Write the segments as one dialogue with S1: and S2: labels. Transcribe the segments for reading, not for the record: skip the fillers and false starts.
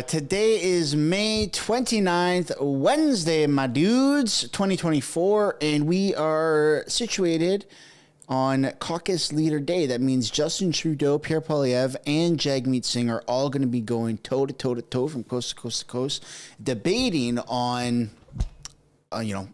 S1: Today is May 29th, Wednesday, my dudes, 2024, and we are situated on Caucus Leader Day. That means Justin Trudeau, Pierre Poilievre, and Jagmeet Singh are all going to be going toe-to-toe from coast to coast to coast, debating on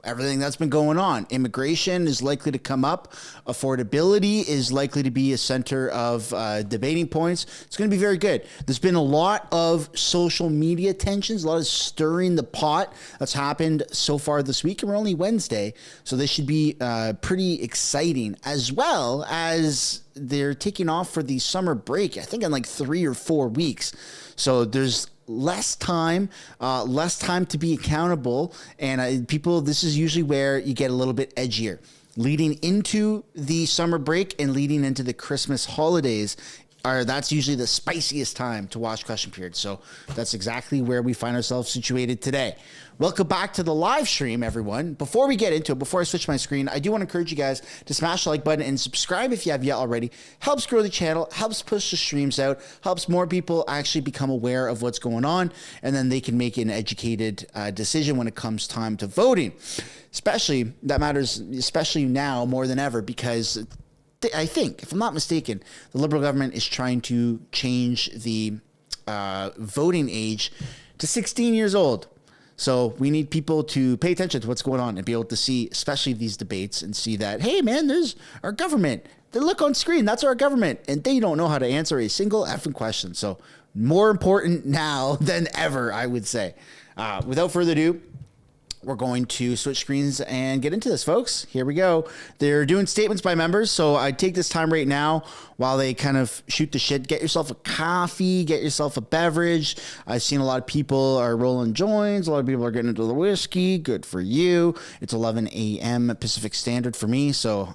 S1: everything that's been going on. Immigration is likely to come up. Affordability is likely to be a center of debating points. It's going to be very good. There's been a lot of social media tensions, a lot of stirring the pot that's happened so far this week, and we're only Wednesday, so this should be pretty exciting, as well as they're taking off for the summer break, I think in like 3 or 4 weeks. So there's less time to be accountable, and people, this is usually where you get a little bit edgier. Leading into the summer break and leading into the Christmas holidays, that's usually the spiciest time to watch Question Period. So that's exactly where we find ourselves situated today. Welcome back to the live stream, everyone. Before we get into it, before I switch my screen, I do want to encourage you guys to smash the like button and subscribe if you have yet already. Helps grow the channel, helps push the streams out, helps more people actually become aware of what's going on, and then they can make an educated decision when it comes time to voting. Especially, that matters especially now more than ever, because I think, if I'm not mistaken, the Liberal government is trying to change the voting age to 16 years old. So we need people to pay attention to what's going on and be able to see, especially these debates, and see that, hey, man, there's our government. They look on screen. That's our government. And they don't know how to answer a single effing question. So more important now than ever, I would say. Without further ado, we're going to switch screens and get into this, folks. Here we go. They're doing statements by members, so I take this time right now while they kind of shoot the shit. Get yourself a coffee, get yourself a beverage. I've seen a lot of people are rolling joints. A lot of people are getting into the whiskey. Good for you. It's 11 a.m. Pacific Standard for me, so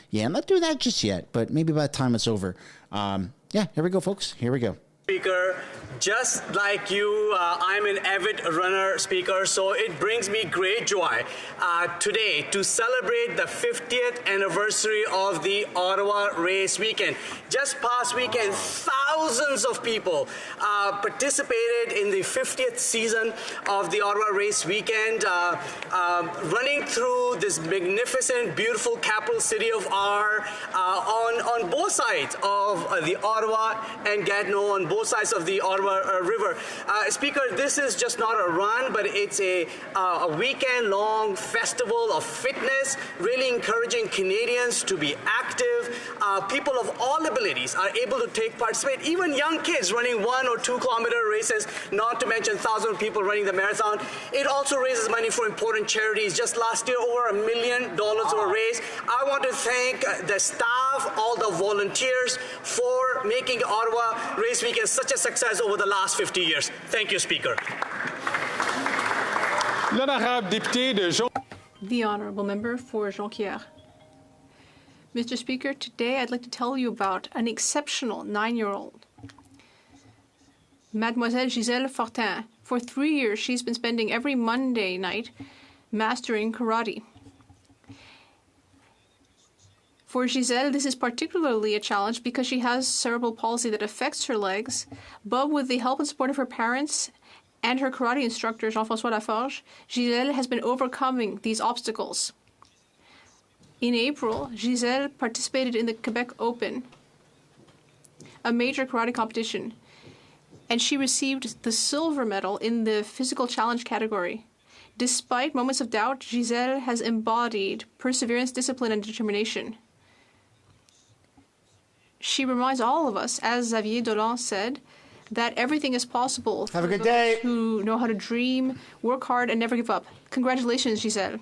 S1: yeah, I'm not doing that just yet, but maybe by the time it's over. Yeah, here we go, folks. Here we go.
S2: Speaker, just like you, I'm an avid runner, Speaker, so it brings me great joy today to celebrate the 50th anniversary of the Ottawa Race Weekend. Just past weekend, thousands of people participated in the 50th season of the Ottawa Race Weekend, running through this magnificent, beautiful capital city of R on both sides of the Ottawa and Gatineau, on both sides of the Ottawa River. Speaker, this is just not a run, but it's a weekend-long festival of fitness, really encouraging Canadians to be active. People of all abilities are able to participate, even young kids running 1 or 2 kilometer races, not to mention thousands of people running the marathon. It also raises money for important charities. Just last year, over $1 million were raised. I want to thank the staff, all the volunteers, for making Ottawa Race Weekend such a success over the last 50 years. Thank you, Speaker.
S3: The Honourable Member for Jonquière. Mr. Speaker, today I'd like to tell you about an exceptional 9-year-old. Mademoiselle Gisèle Fortin. For 3 years, she's been spending every Monday night mastering karate. For Gisèle, this is particularly a challenge because she has cerebral palsy that affects her legs, but with the help and support of her parents and her karate instructor, Jean-François Laforge, Gisèle has been overcoming these obstacles. In April, Gisèle participated in the Quebec Open, a major karate competition, and she received the silver medal in the physical challenge category. Despite moments of doubt, Gisèle has embodied perseverance, discipline, and determination. She reminds all of us, as Xavier Dolan said, that everything is possible for those who know how to dream, work hard, and never give up. Congratulations, Gisèle.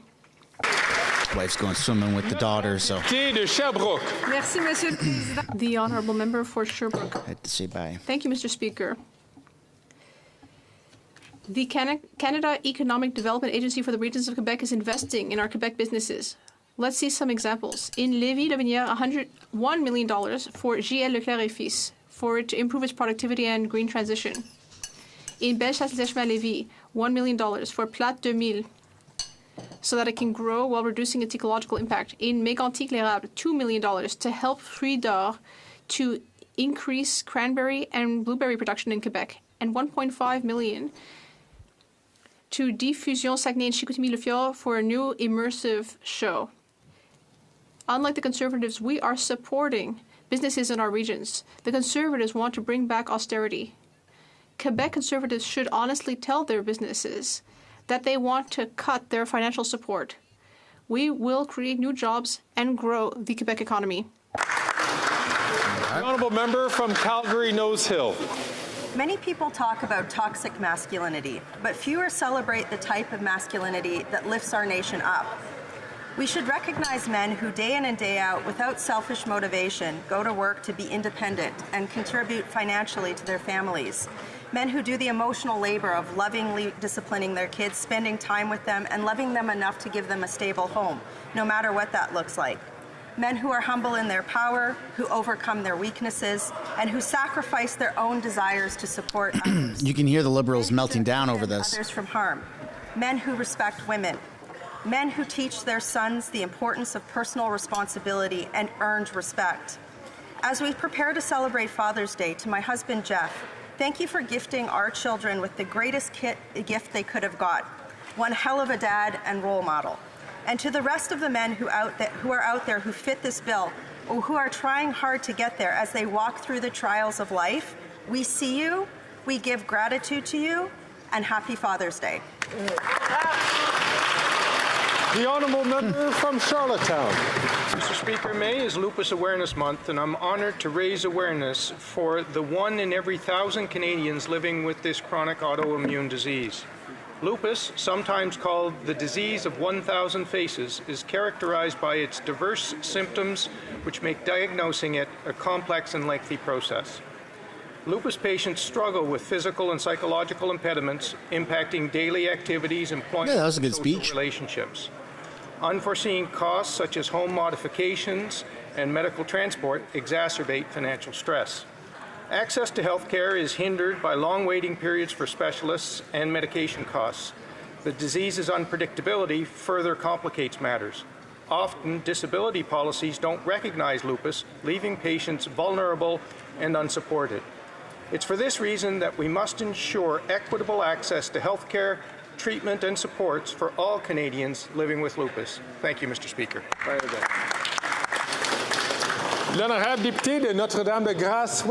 S1: Wife's going swimming with the daughter, so.
S3: Merci, Monsieur le Président. The Honourable Member for Sherbrooke.
S1: I had to say bye.
S3: Thank you, Mr. Speaker. The Canada Economic Development Agency for the Regions of Quebec is investing in our Quebec businesses. Let's see some examples. In Lévis-Lobinière, $101 million for JL Leclerc et Fils for it to improve its productivity and green transition. In Bellechasse-Lévis, $1 million for Plate 2000 so that it can grow while reducing its ecological impact. In Mégantic-l'Érable, $2 million to help Fruits d'Or to increase cranberry and blueberry production in Quebec. and $1.5 million to Diffusion Saguenay and Chicoutimi-Le-Fjord for a new immersive show. Unlike the Conservatives, we are supporting businesses in our regions. The Conservatives want to bring back austerity. Quebec Conservatives should honestly tell their businesses that they want to cut their financial support. We will create new jobs and grow the Quebec economy.
S4: The honourable member from Calgary-Nose Hill.
S5: Many people talk about toxic masculinity, but fewer celebrate the type of masculinity that lifts our nation up. We should recognize men who day in and day out, without selfish motivation, go to work to be independent and contribute financially to their families. Men who do the emotional labor of lovingly disciplining their kids, spending time with them, and loving them enough to give them a stable home, no matter what that looks like. Men who are humble in their power, who overcome their weaknesses, and who sacrifice their own desires to support others.
S1: You can hear the Liberals melting down over this.
S5: Others from harm. Men who respect women. Men who teach their sons the importance of personal responsibility and earned respect. As we prepare to celebrate Father's Day, to my husband, Jeff, thank you for gifting our children with the greatest gift they could have got, one hell of a dad and role model. And to the rest of the men who are out there who fit this bill, or who are trying hard to get there as they walk through the trials of life, we see you, we give gratitude to you, and happy Father's Day.
S4: The honourable member from Charlottetown.
S6: Mr. Speaker, May is Lupus Awareness Month, and I'm honoured to raise awareness for the 1 in every 1,000 Canadians living with this chronic autoimmune disease. Lupus, sometimes called the disease of 1,000 faces, is characterized by its diverse symptoms, which make diagnosing it a complex and lengthy process. Lupus patients struggle with physical and psychological impediments impacting daily activities, employment,
S1: that was a good
S6: and social
S1: speech.
S6: relationships. Unforeseen costs such as home modifications and medical transport exacerbate financial stress. Access to health care is hindered by long waiting periods for specialists and medication costs. The disease's unpredictability further complicates matters. Often, disability policies don't recognize lupus, leaving patients vulnerable and unsupported. It's for this reason that we must ensure equitable access to health care, treatment and supports for all Canadians living with lupus. Thank you, Mr. Speaker.
S4: L'honorable député de Notre-Dame-de-Grâce,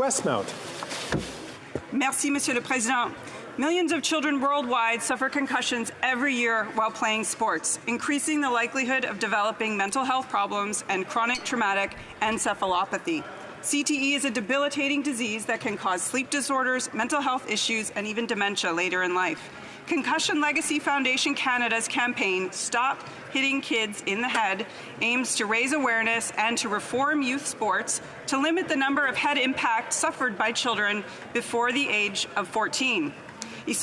S7: Merci, Monsieur le Président. Millions of children worldwide suffer concussions every year while playing sports, increasing the likelihood of developing mental health problems and chronic traumatic encephalopathy. CTE is a debilitating disease that can cause sleep disorders, mental health issues, and even dementia later in life. Concussion Legacy Foundation Canada's campaign, Stop Hitting Kids in the Head, aims to raise awareness and to reform youth sports to limit the number of head impacts suffered by children before the age of 14. I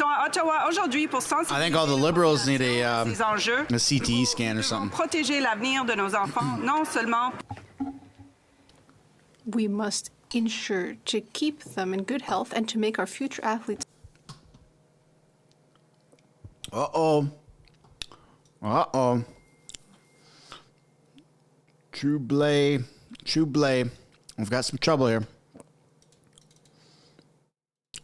S1: think all the Liberals need a CTE scan or something.
S7: Protéger l'avenir de nos enfants, non seulement.
S3: We must ensure to keep them in good health and to make our future athletes.
S1: Uh-oh. Trouble. We've got some trouble here.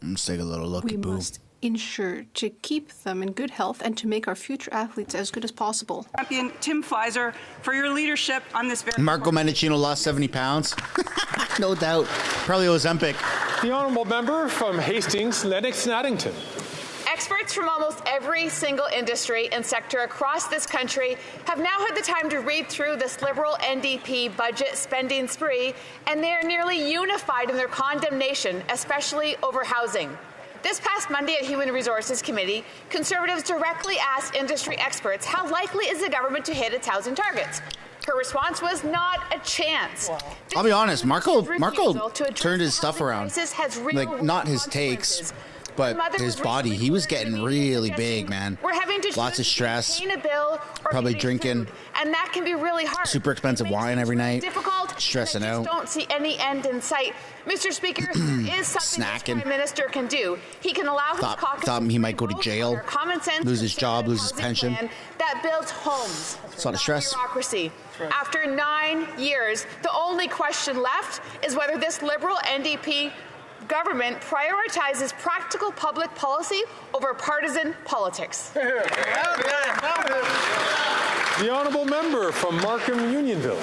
S1: Let's take a little look.
S3: We must ensure to keep them in good health and to make our future athletes as good as possible.
S7: Champion Tim Fleiser, for your leadership on this very
S1: Marco Mendicino lost 70 pounds. No doubt. Probably Ozempic.
S4: The honourable member from Hastings, Lennox and Addington.
S8: Experts from almost every single industry and sector across this country have now had the time to read through this Liberal NDP budget spending spree, and they are nearly unified in their condemnation, especially over housing. This past Monday at Human Resources Committee, Conservatives directly asked industry experts how likely is the government to hit its housing targets. Her response was not a chance.
S1: I'll be honest, Marco turned his stuff around. Like, not his takes, but his body. He was getting really big, man.
S8: We're having to
S1: lots of stress,
S8: pay a bill or
S1: probably drinking,
S8: and that can be really hard.
S1: Super expensive wine every night,
S8: difficult,
S1: stressing out.
S8: Don't see any end in sight. Mr. Speaker, there is something the Prime Minister can do. He can allow his caucus
S1: thought he might go to jail, lose his job, lose his pension.
S8: That builds homes.
S1: It's a lot of stress.
S8: Bureaucracy. After 9 years, the only question left is whether this Liberal NDP government prioritizes practical public policy over partisan politics.
S4: The honourable member from Markham Unionville.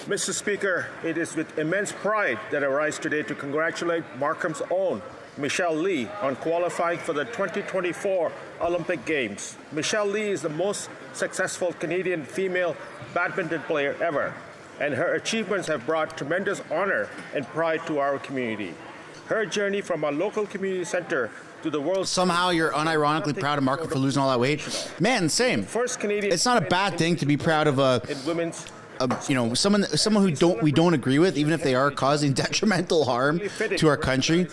S9: Mr. Speaker, it is with immense pride that I rise today to congratulate Markham's own Michelle Lee on qualifying for the 2024 Olympic Games. Michelle Lee is the most successful Canadian female badminton player ever, and her achievements have brought tremendous honor and pride to our community. Her journey from our local community center to the world.
S1: Somehow you're unironically proud of Marco for losing all that weight. Man, same.
S9: First Canadian.
S1: It's not a bad thing to be proud of
S9: in women's.
S1: someone who we don't agree with, even if they are causing detrimental harm to our country.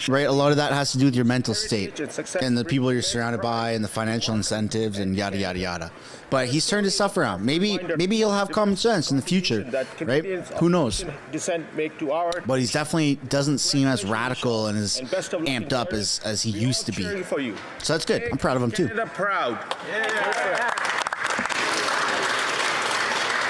S1: Right, a lot of that has to do with your mental state and the people you're surrounded by and the financial incentives and yada yada yada. But he's turned his stuff around. Maybe he'll have common sense in the future, right? Who knows? But he definitely doesn't seem as radical and as amped up as he used to be. So that's good. I'm proud of him too.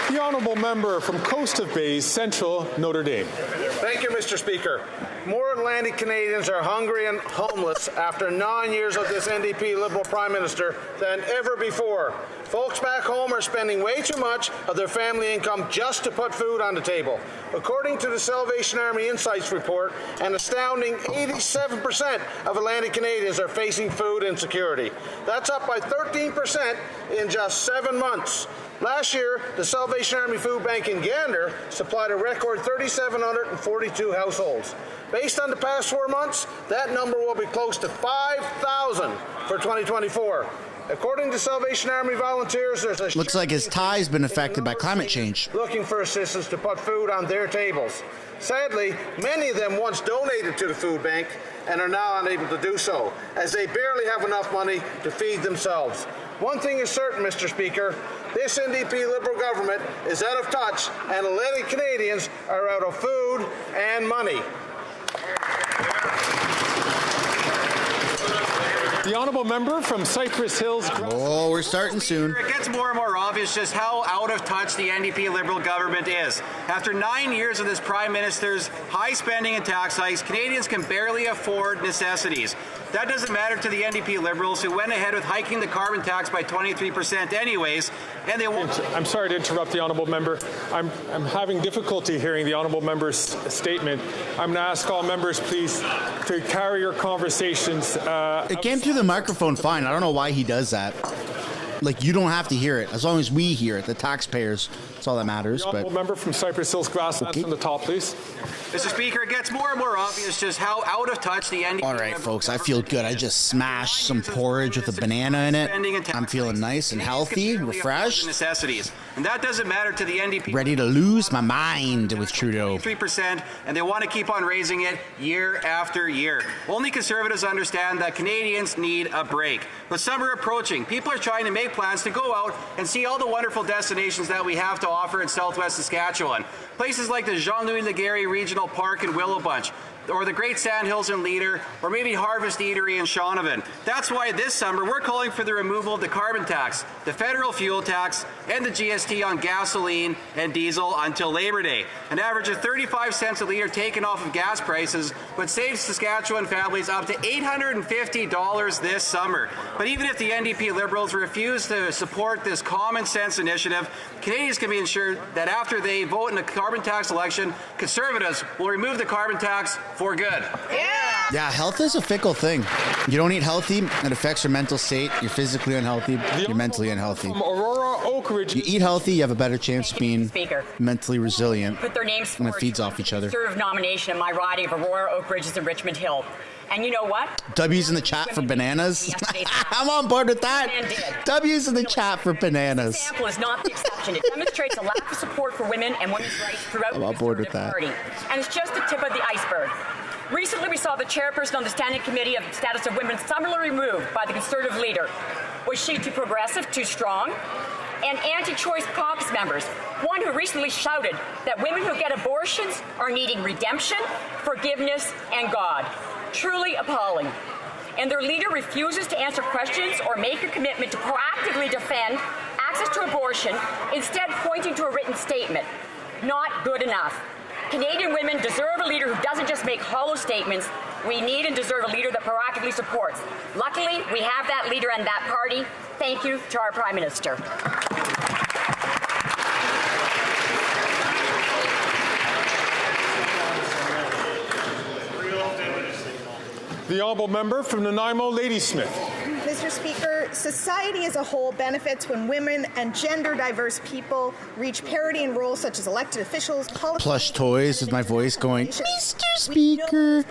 S4: The honourable member from Coast of Bays, Central Notre Dame.
S10: Thank you, Mr. Speaker. More Atlantic Canadians are hungry and homeless after 9 years of this NDP Liberal Prime Minister than ever before. Folks back home are spending way too much of their family income just to put food on the table. According to the Salvation Army Insights report, an astounding 87% of Atlantic Canadians are facing food insecurity. That's up by 13% in just 7 months. Last year, the Salvation Army Food Bank in Gander supplied a record 3,742 households. Based on the past 4 months, that number will be close to 5,000 for 2024. According to Salvation Army volunteers, there's a
S1: looks like his tie's been affected by climate change.
S10: Looking for assistance to put food on their tables. Sadly, many of them once donated to the food bank and are now unable to do so, as they barely have enough money to feed themselves. One thing is certain, Mr. Speaker, this NDP Liberal government is out of touch, and Atlantic Canadians are out of food and money.
S4: The honourable member from Cypress Hills.
S1: Oh, we're starting soon.
S2: It gets more and more obvious just how out of touch the NDP Liberal government is. After 9 years of this Prime Minister's high spending and tax hikes, Canadians can barely afford necessities. That doesn't matter to the NDP Liberals, who went ahead with hiking the carbon tax by 23% anyways, and they won't.
S4: I'm sorry to interrupt the honourable member. I'm having difficulty hearing the honourable member's statement. I'm going to ask all members, please, to carry your conversations.
S1: It came through the microphone fine. I don't know why he does that. Like, you don't have to hear it. As long as we hear it, the taxpayers, that's all that matters.
S4: The honourable member from Cypress Hills Grasslands on the top, please.
S2: Mr. Speaker, it gets more and more obvious just how out of touch the NDP.
S1: All right, folks, I feel good. I just smashed some porridge with a banana in it. I'm feeling nice and healthy, refreshed.
S2: Necessities. And that doesn't matter to the NDP.
S1: Ready to lose my mind with Trudeau.
S2: 3%, and they want to keep on raising it year after year. Only Conservatives understand that Canadians need a break. But summer approaching, people are trying to make plans to go out and see all the wonderful destinations that we have to offer in Southwest Saskatchewan. Places like the Jean-Louis Laguerre Regional Park in Willowbunch, or the Great Sandhills in Leader, or maybe Harvest Eatery in Shaunavon. That's why this summer we're calling for the removal of the carbon tax, the federal fuel tax, and the GST on gasoline and diesel until Labor Day. An average of 35 cents a litre taken off of gas prices would save Saskatchewan families up to $850 this summer. But even if the NDP Liberals refuse to support this common sense initiative, Canadians can be ensured that after they vote in the carbon tax election, Conservatives will remove the carbon tax for good.
S1: Yeah, health is a fickle thing. You don't eat healthy, it affects your mental state. You're physically unhealthy, you're mentally unhealthy.
S4: Aurora Oak Ridge.
S1: You eat healthy, you have a better chance of being mentally resilient.
S11: Put their names
S1: and it feeds off each other.
S11: Serve nomination in my riding of Aurora, Oak Ridges, and Richmond Hill. And you know what?
S1: W's in the chat for bananas. I'm on board with that. W's in the chat for bananas.
S11: This example is not the exception. It demonstrates a lack of support for women and women's rights throughout the Conservative Party. And it's just the tip of the iceberg. Recently, we saw the chairperson on the Standing Committee of the Status of Women summarily removed by the Conservative leader. Was she too progressive, too strong? And anti-choice caucus members, one who recently shouted that women who get abortions are needing redemption, forgiveness, and God. Truly appalling. And their leader refuses to answer questions or make a commitment to proactively defend access to abortion, instead pointing to a written statement. Not good enough. Canadian women deserve a leader who doesn't just make hollow statements. We need and deserve a leader that proactively supports. Luckily, we have that leader and that party. Thank you to our Prime Minister.
S4: The honourable member from Nanaimo, Ladysmith.
S12: Mr. Speaker, society as a whole benefits when women and gender-diverse people reach parity in roles such as elected officials,
S1: Plush toys with my voice going, Mr. Speaker.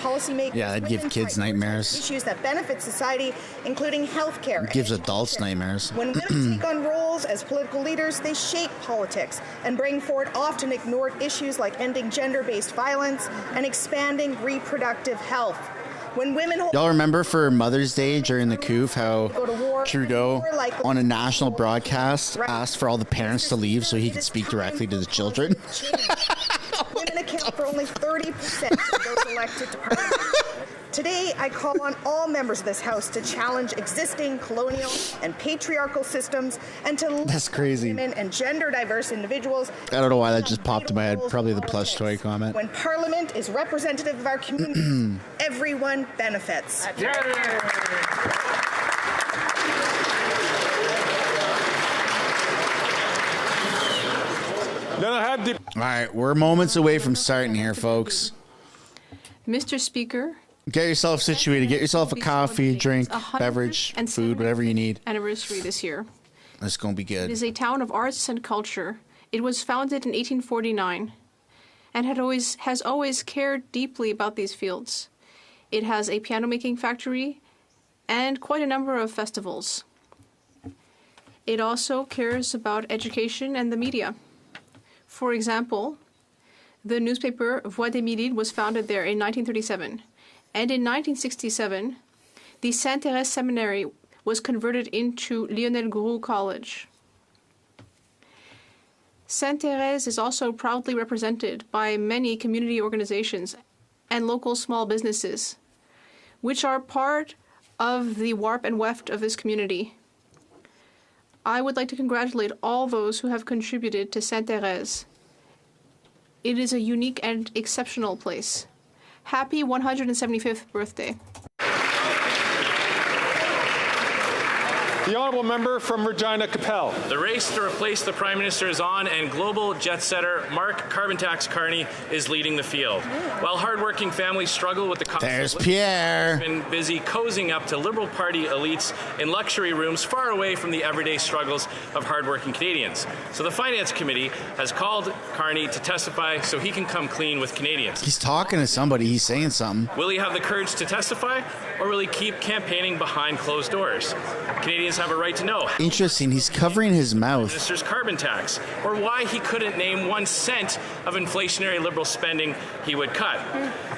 S1: Yeah, that'd give kids nightmares.
S12: Issues that benefit society, including healthcare.
S1: It gives adults nightmares.
S12: When women take on roles as political leaders, they shape politics and bring forward often ignored issues like ending gender-based violence and expanding reproductive health. When women
S1: Y'all remember for Mother's Day during the coup how Trudeau on a national broadcast asked for all the parents to leave so he could speak directly to the children?
S12: Women account for only 30% of those elected to parliament. Today, I call on all members of this House to challenge existing colonial and patriarchal systems and to
S1: That's crazy.
S12: women and gender-diverse individuals.
S1: I don't know why that just popped in my head. Probably the plush toy comment.
S12: When Parliament is representative of our community, everyone benefits.
S1: All right, we're moments away from starting here, folks.
S3: Mr. Speaker,
S1: Get yourself situated. Get yourself a coffee, drink, beverage, food, whatever you need.
S3: Anniversary this year.
S1: It's going to be good.
S3: It is a town of arts and culture. It was founded in 1849 and has always cared deeply about these fields. It has a piano-making factory and quite a number of festivals. It also cares about education and the media. For example, the newspaper Voix des Midi was founded there in 1937. And in 1967, the Sainte-Thérèse Seminary was converted into Lionel Groulx College. Sainte-Thérèse is also proudly represented by many community organizations and local small businesses, which are part of the warp and weft of this community. I would like to congratulate all those who have contributed to Sainte-Thérèse. It is a unique and exceptional place. Happy 175th birthday.
S4: The honourable member from Regina Capel.
S13: The race to replace the Prime Minister is on, and global jet setter Mark Carbon Tax Carney is leading the field. While hardworking families struggle with the cost
S1: There's Pierre.
S13: He's been busy cozying up to Liberal Party elites in luxury rooms far away from the everyday struggles of hardworking Canadians. So the Finance Committee has called Carney to testify so he can come clean with Canadians.
S1: He's talking to somebody. He's saying something.
S13: Will he have the courage to testify, or will he keep campaigning behind closed doors? Canadians have a right to know.
S1: Interesting. He's covering his mouth.
S13: Minister's carbon tax, or why he couldn't name 1 cent of inflationary Liberal spending he would cut.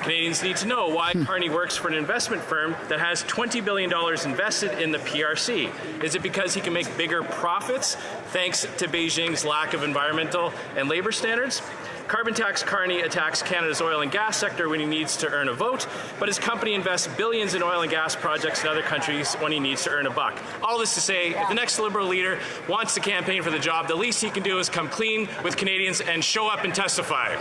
S13: Canadians need to know why Carney works for an investment firm that has $20 billion invested in the PRC. Is it because he can make bigger profits thanks to Beijing's lack of environmental and labor standards? Carbon tax Carney attacks Canada's oil and gas sector when he needs to earn a vote, but his company invests billions in oil and gas projects in other countries when he needs to earn a buck. All this to say, if the next Liberal leader wants to campaign for the job, the least he can do is come clean with Canadians and show up and testify.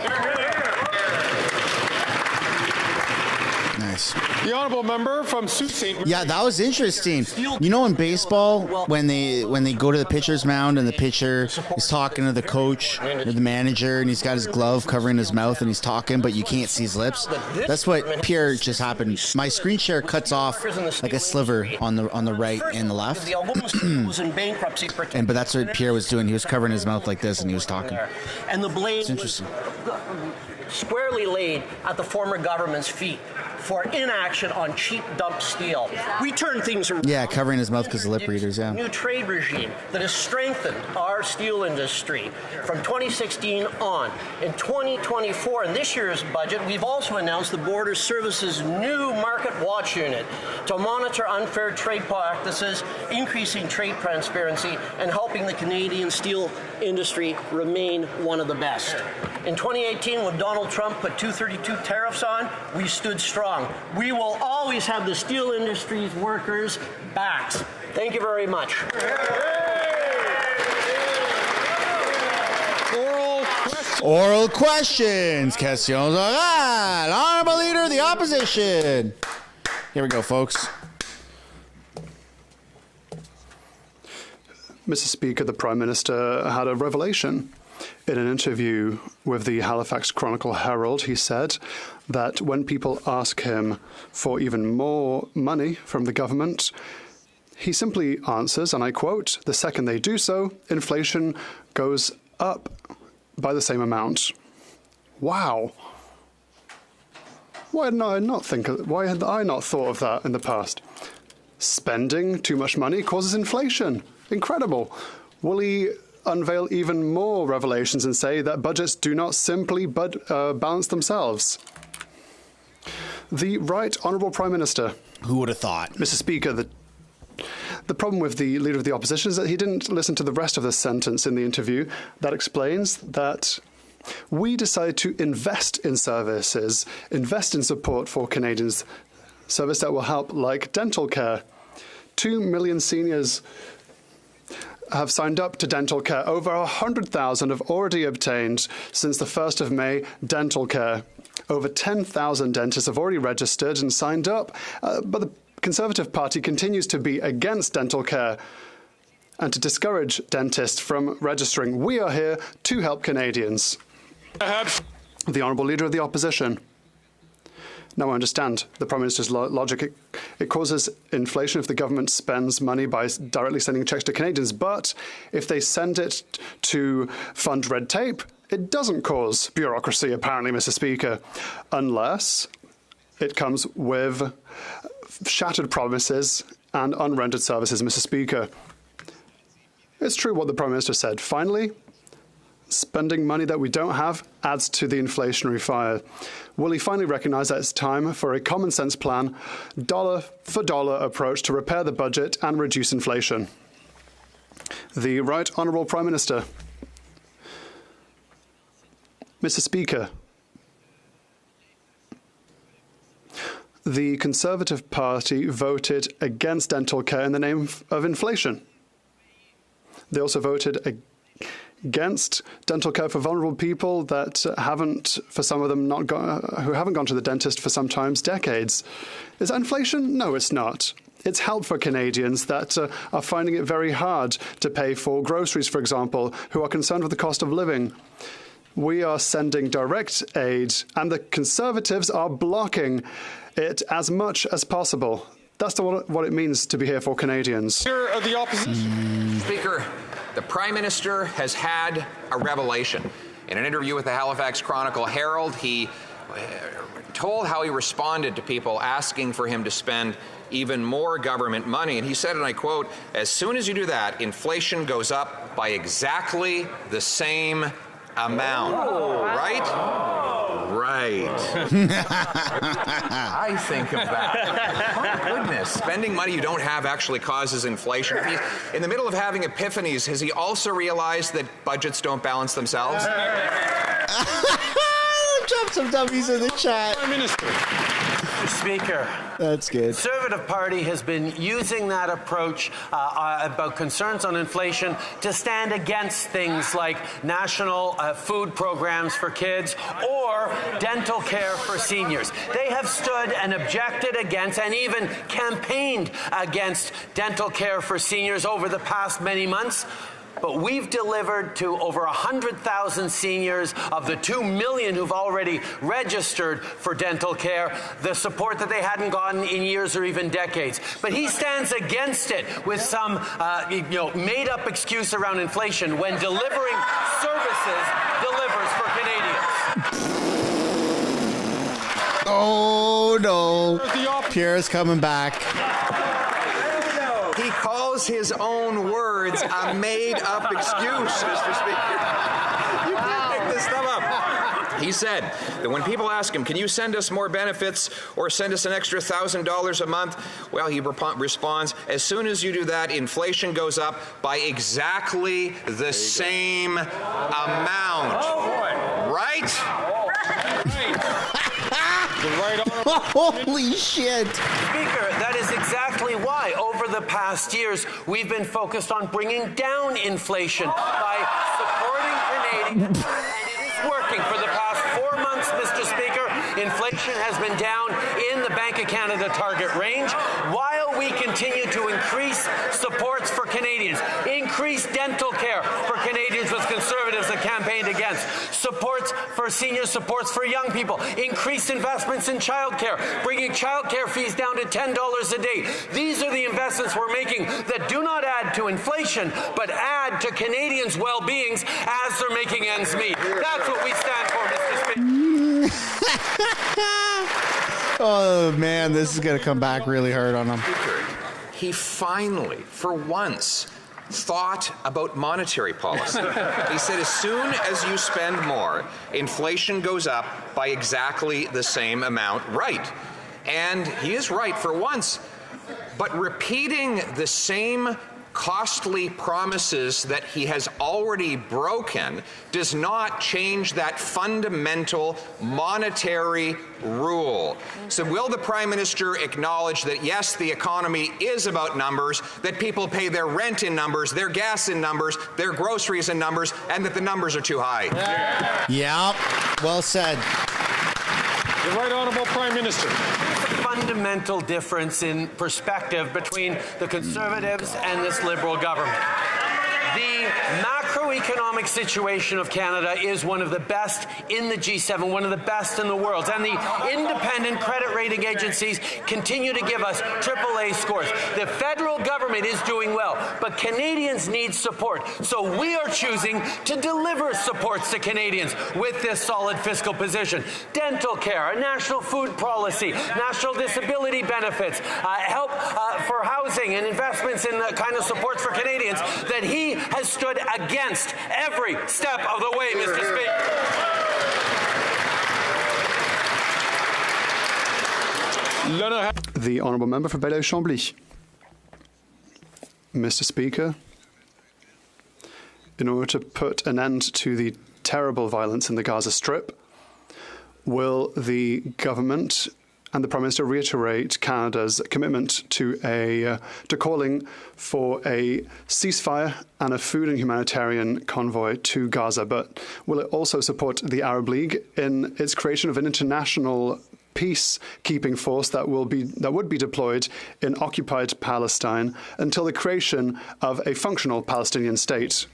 S1: Nice.
S4: The honourable member from Sault Ste. Marie.
S1: Yeah, that was interesting. You know, in baseball, when they go to the pitcher's mound and the pitcher is talking to the coach or the manager, and he's got his glove covering his mouth and he's talking, but you can't see his lips. That's what Pierre just happened. My screen share cuts off like a sliver on the right and the left. But that's what Pierre was doing. He was covering his mouth like this and he was talking.
S14: And the blame
S1: it's interesting.
S14: Squarely laid at the former government's feet for inaction on cheap dump steel. We turn things around.
S1: Yeah, covering his mouth because of lip readers, yeah.
S14: New trade regime that has strengthened our steel industry from 2016 on. In 2024, in this year's budget, we've also announced the Border Services new Market Watch Unit to monitor unfair trade practices, increasing trade transparency, and helping the Canadian steel industry remain one of the best. In 2018, when Donald Trump put 232 tariffs on, we stood strong. We will always have the steel industry's workers' backs. Thank you very much.
S4: Oral
S1: Oral questions. Questions orales. Honorable Leader of the Opposition. Here we go, folks.
S15: Mr. Speaker, the Prime Minister had a revelation. In an interview with the Halifax Chronicle Herald, he said that when people ask him for even more money from the government, he simply answers, and I quote, "The second they do so, inflation goes up by the same amount." Wow. Why had I not thought of that in the past? Spending too much money causes inflation. Incredible. Will he unveil even more revelations and say that budgets do not simply balance themselves? The Right Honourable Prime Minister.
S1: Who would have thought?
S15: Mr. Speaker, the problem with the Leader of the Opposition is that he didn't listen to the rest of the sentence in the interview. That explains that we decided to invest in services, invest in support for Canadians, service that will help, like dental care. 2 million seniors have signed up to dental care. Over 100,000 have already obtained, since the 1st of May, dental care. Over 10,000 dentists have already registered and signed up, but the Conservative Party continues to be against dental care and to discourage dentists from registering. We are here to help Canadians. The Honourable Leader of the Opposition. Now, I understand the Prime Minister's logic. It causes inflation if the government spends money by directly sending checks to Canadians. But if they send it to fund red tape, it doesn't cause bureaucracy, apparently, Mr. Speaker, unless it comes with shattered promises and unrendered services, Mr. Speaker. It's true what the Prime Minister said. Finally, spending money that we don't have adds to the inflationary fire. Will he finally recognise that it's time for a common-sense plan, dollar-for-dollar approach to repair the budget and reduce inflation? The Right Honourable Prime Minister. Mr. Speaker, the Conservative Party voted against dental care in the name of inflation. They also voted against dental care for vulnerable people that haven't, for some of them, who haven't gone to the dentist for sometimes decades. Is that inflation? No, it's not. It's help for Canadians that are finding it very hard to pay for groceries, for example, who are concerned with the cost of living. We are sending direct aid, and the Conservatives are blocking it as much as possible. That's what it means to be here for Canadians.
S16: Leader of the Opposition. Speaker, the Prime Minister has had a revelation. In an interview with the Halifax Chronicle Herald, he told how he responded to people asking for him to spend even more government money. And he said, and I quote, "As soon as you do that, inflation goes up by exactly the same amount." Oh. Right? Oh. Right. I think of that. My goodness. Spending money you don't have actually causes inflation. If he's in the middle of having epiphanies, has he also realized that budgets don't balance themselves?
S1: Drop some dummies in the chat.
S17: Prime Minister. Mr. Speaker.
S1: That's good.
S17: The Conservative Party has been using that approach about concerns on inflation to stand against things like national food programs for kids or dental care for seniors. They have stood and objected against and even campaigned against dental care for seniors over the past many months. But we've delivered to over 100,000 seniors of the 2 million who've already registered for dental care the support that they hadn't gotten in years or even decades. But he stands against it with some made-up excuse around inflation when delivering services delivers for Canadians.
S1: Oh, no. Pierre's coming back.
S16: He calls his own words a made-up excuse, Mr. Speaker. You can't make this stuff up. He said that when people ask him, can you send us more benefits or send us an extra $1,000 a month? Well, he responds, as soon as you do that, inflation goes up by exactly the same amount.
S17: Oh, boy.
S16: Right?
S1: Holy shit.
S17: Speaker, that is exactly why over the past years we've been focused on bringing down inflation by supporting Canadians. And it working. For the past 4 months, Mr. Speaker, inflation has been down in the Bank of Canada target range, while we continue to increase supports for Canadians, increase dental care for Canadians with Conservatives that campaigned against, supports for seniors, supports for young people, increased investments in childcare, bringing childcare fees down to $10 a day. These are the investments we're making that do not add to inflation, but add to Canadians' well-beings as they're making ends meet. That's what we stand for, Mr. Speaker.
S1: Oh, man, this is going to come back really hard on him.
S16: He finally, for once, thought about monetary policy. He said, as soon as you spend more, inflation goes up by exactly the same amount. Right. And he is right for once. But repeating the same costly promises that he has already broken does not change that fundamental monetary rule. So will the Prime Minister acknowledge that, yes, the economy is about numbers, that people pay their rent in numbers, their gas in numbers, their groceries in numbers, and that the numbers are too high?
S1: Yeah, well said.
S4: The Right Honourable Prime Minister.
S17: Fundamental difference in perspective between the Conservatives and this Liberal government. The macroeconomic situation of Canada is one of the best in the G7, one of the best in the world. And the independent credit rating agencies continue to give us AAA scores. The federal government is doing well, but Canadians need support. So we are choosing to deliver supports to Canadians with this solid fiscal position. Dental care, a national food policy, national disability benefits, help for housing and investments in the kind of supports for Canadians that he has stood against every step of the way, Mr. Speaker.
S15: The Honourable Member for Belleuil-Chambly. Mr. Speaker, in order to put an end to the terrible violence in the Gaza Strip, will the government and the Prime Minister reiterate Canada's commitment to calling for a ceasefire and a food and humanitarian convoy to Gaza? But will it also support the Arab League in its creation of an international peacekeeping force that would be deployed in occupied Palestine until the creation of a functional Palestinian state?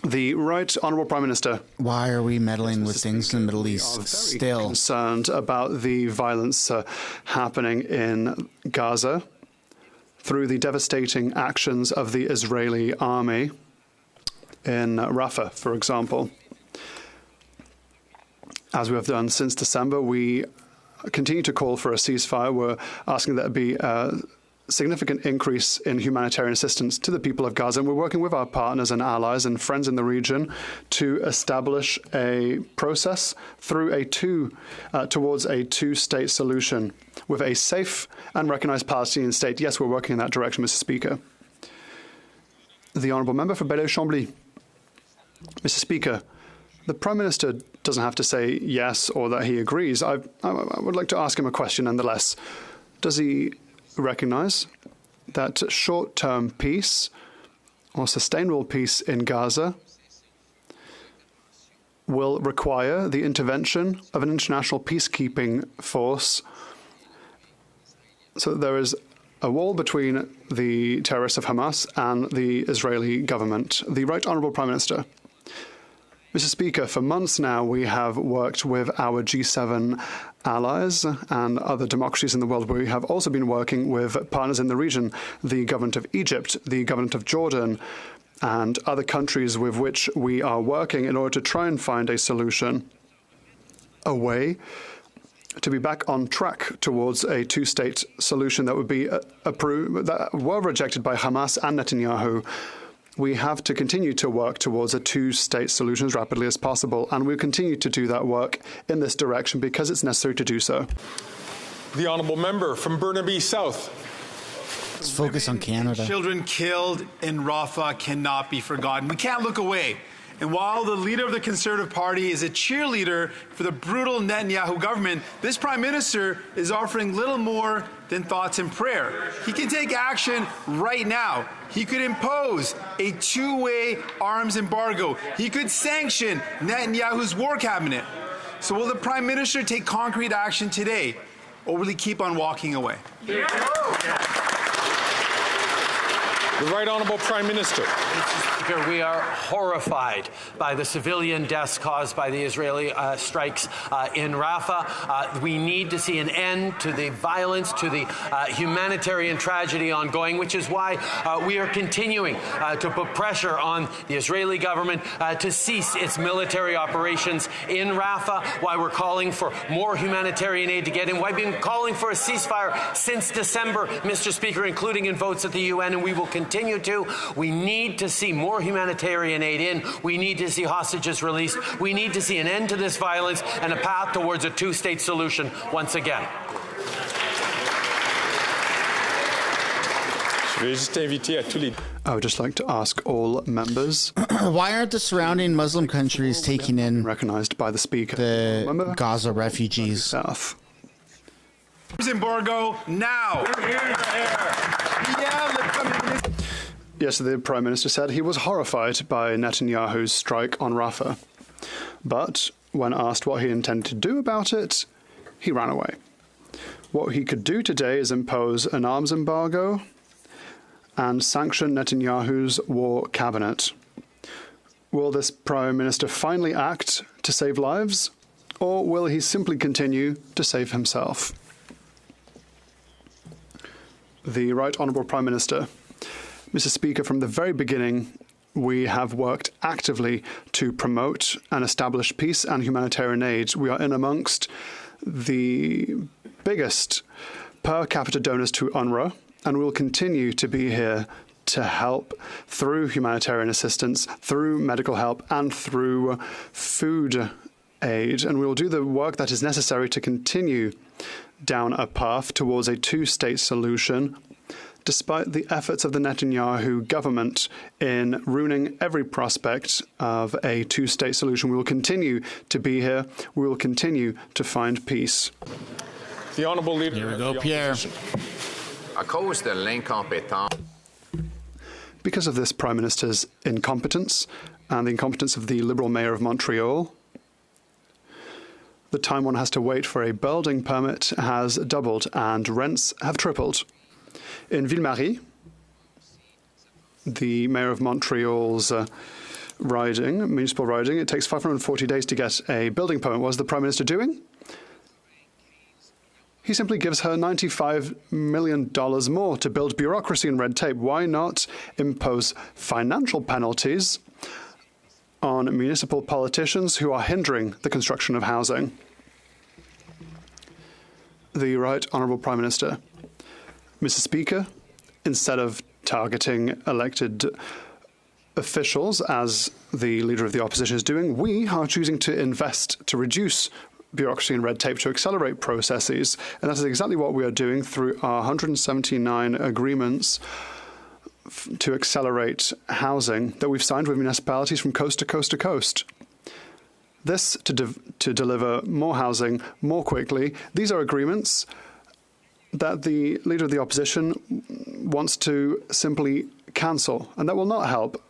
S15: The Right Honourable Prime Minister.
S1: Why are we meddling with things in the Middle East still?
S15: Concerned about the violence happening in Gaza through the devastating actions of the Israeli army in Rafah, for example. As we have done since December, we continue to call for a ceasefire. We're asking that there be a significant increase in humanitarian assistance to the people of Gaza, and we're working with our partners and allies and friends in the region to establish a process through towards a two-state solution with a safe and recognized Palestinian state. Yes, we're working in that direction, Mr. Speaker. The Honourable Member for Belleuil-Chambly. Mr. Speaker, the Prime Minister doesn't have to say yes or that he agrees. I would like to ask him a question nonetheless. Does he recognize that short-term peace or sustainable peace in Gaza will require the intervention of an international peacekeeping force, so that there is a wall between the terrorists of Hamas and the Israeli government? The Right Honourable Prime Minister. Mr. Speaker, for months now we have worked with our G7 allies and other democracies in the world. We have also been working with partners in the region, the government of Egypt, the government of Jordan, and other countries with which we are working in order to try and find a solution, a way to be back on track towards a two-state solution that would be approved, that were rejected by Hamas and Netanyahu. We have to continue to work towards a two-state solution as rapidly as possible, and we'll continue to do that work in this direction because it's necessary to do so.
S4: The Honourable Member from Burnaby South.
S1: Let's focus on Canada.
S18: Children killed in Rafah cannot be forgotten. We can't look away And while the leader of the Conservative Party is a cheerleader for the brutal Netanyahu government, this Prime Minister is offering little more than thoughts and prayer. He can take action right now. He could impose a two-way arms embargo. He could sanction Netanyahu's war cabinet. So will the Prime Minister take concrete action today, or will he keep on walking away?
S4: The Right Honourable Prime Minister.
S17: Mr. Speaker, we are horrified by the civilian deaths caused by the Israeli strikes in Rafah. We need to see an end to the violence, to the humanitarian tragedy ongoing, which is why we are continuing to put pressure on the Israeli government to cease its military operations in Rafah, why we're calling for more humanitarian aid to get in, why we've been calling for a ceasefire since December, Mr. Speaker, including in votes at the UN, and we will continue to. We need to see more humanitarian aid in. We need to see hostages released. We need to see an end to this violence and a path towards a two-state solution once again.
S15: I would just like to ask all members.
S1: Why aren't the surrounding Muslim countries taking in
S15: recognized by the Speaker
S1: the Gaza refugees?
S15: South.
S18: Embargo now.
S15: Yes, the Prime Minister said he was horrified by Netanyahu's strike on Rafah. But when asked what he intended to do about it, he ran away. What he could do today is impose an arms embargo and sanction Netanyahu's war cabinet. Will this Prime Minister finally act to save lives, or will he simply continue to save himself? The Right Honourable Prime Minister. Mr. Speaker, from the very beginning, we have worked actively to promote and establish peace and humanitarian aid. We are in amongst the biggest per capita donors to UNRWA, and we will continue to be here to help through humanitarian assistance, through medical help, and through food aid. And we will do the work that is necessary to continue down a path towards a two-state solution, despite the efforts of the Netanyahu government in ruining every prospect of a two-state solution. We will continue to be here. We will continue to find peace.
S4: The Honourable Leader.
S1: Here we go, Pierre.
S15: Because of this Prime Minister's incompetence and the incompetence of the Liberal Mayor of Montreal, the time one has to wait for a building permit has doubled and rents have tripled. In Ville-Marie, the Mayor of Montreal's municipal riding, it takes 540 days to get a building permit. What is the Prime Minister doing? He simply gives her $95 million more to build bureaucracy and red tape. Why not impose financial penalties on municipal politicians who are hindering the construction of housing? The Right Honourable Prime Minister. Mr. Speaker, instead of targeting elected officials, as the Leader of the Opposition is doing, we are choosing to invest to reduce bureaucracy and red tape, to accelerate processes. And that is exactly what we are doing through our 179 agreements to accelerate housing that we've signed with municipalities from coast to coast to coast. This to deliver more housing more quickly. These are agreements that the Leader of the Opposition wants to simply cancel, and that will not help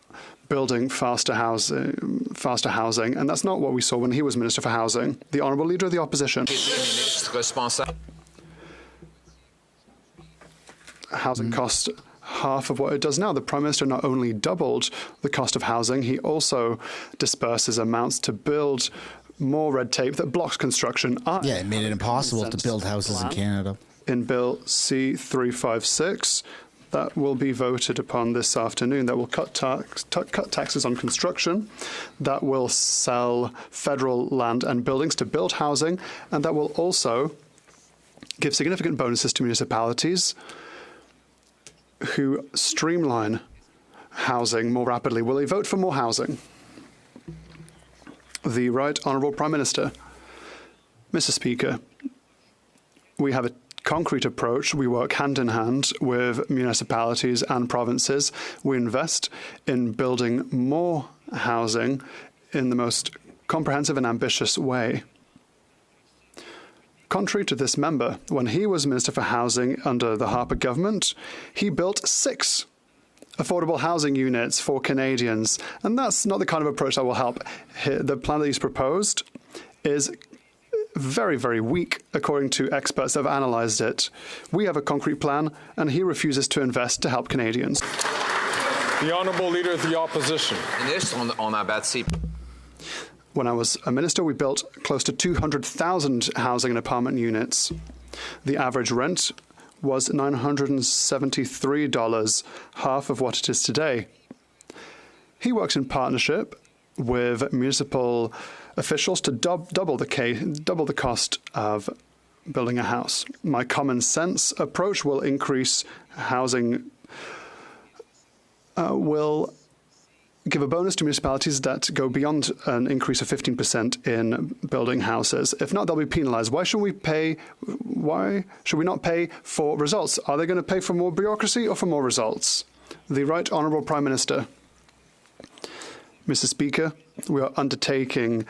S15: building faster housing, and that's not what we saw when he was Minister for Housing. The Honourable Leader of the Opposition. Housing cost half of what it does now. The Prime Minister not only doubled the cost of housing, he also disperses amounts to build more red tape that blocks construction.
S1: Yeah, it made it impossible to build houses in Canada.
S15: In Bill C-356, that will be voted upon this afternoon. That will cut taxes on construction, that will sell federal land and buildings to build housing, and that will also give significant bonuses to municipalities who streamline housing more rapidly. Will they vote for more housing? The Right Honourable Prime Minister. Mr. Speaker, we have a concrete approach. We work hand in hand with municipalities and provinces. We invest in building more housing in the most comprehensive and ambitious way. Contrary to this member, when he was Minister for Housing under the Harper government, he built 6 affordable housing units for Canadians, and that's not the kind of approach that will help. The plan that he's proposed is very, very weak, according to experts that have analysed it. We have a concrete plan, and he refuses to invest to help Canadians.
S4: The Honourable Leader of the Opposition.
S15: When I was a minister, we built close to 200,000 housing and apartment units. The average rent was $973, half of what it is today. He works in partnership with municipal officials to double the cost of building a house. My common sense approach will increase housing, will give a bonus to municipalities that go beyond an increase of 15% in building houses. If not, they'll be penalised. Why should we not pay for results? Are they going to pay for more bureaucracy or for more results? The Right Honourable Prime Minister. Mr. Speaker, we are undertaking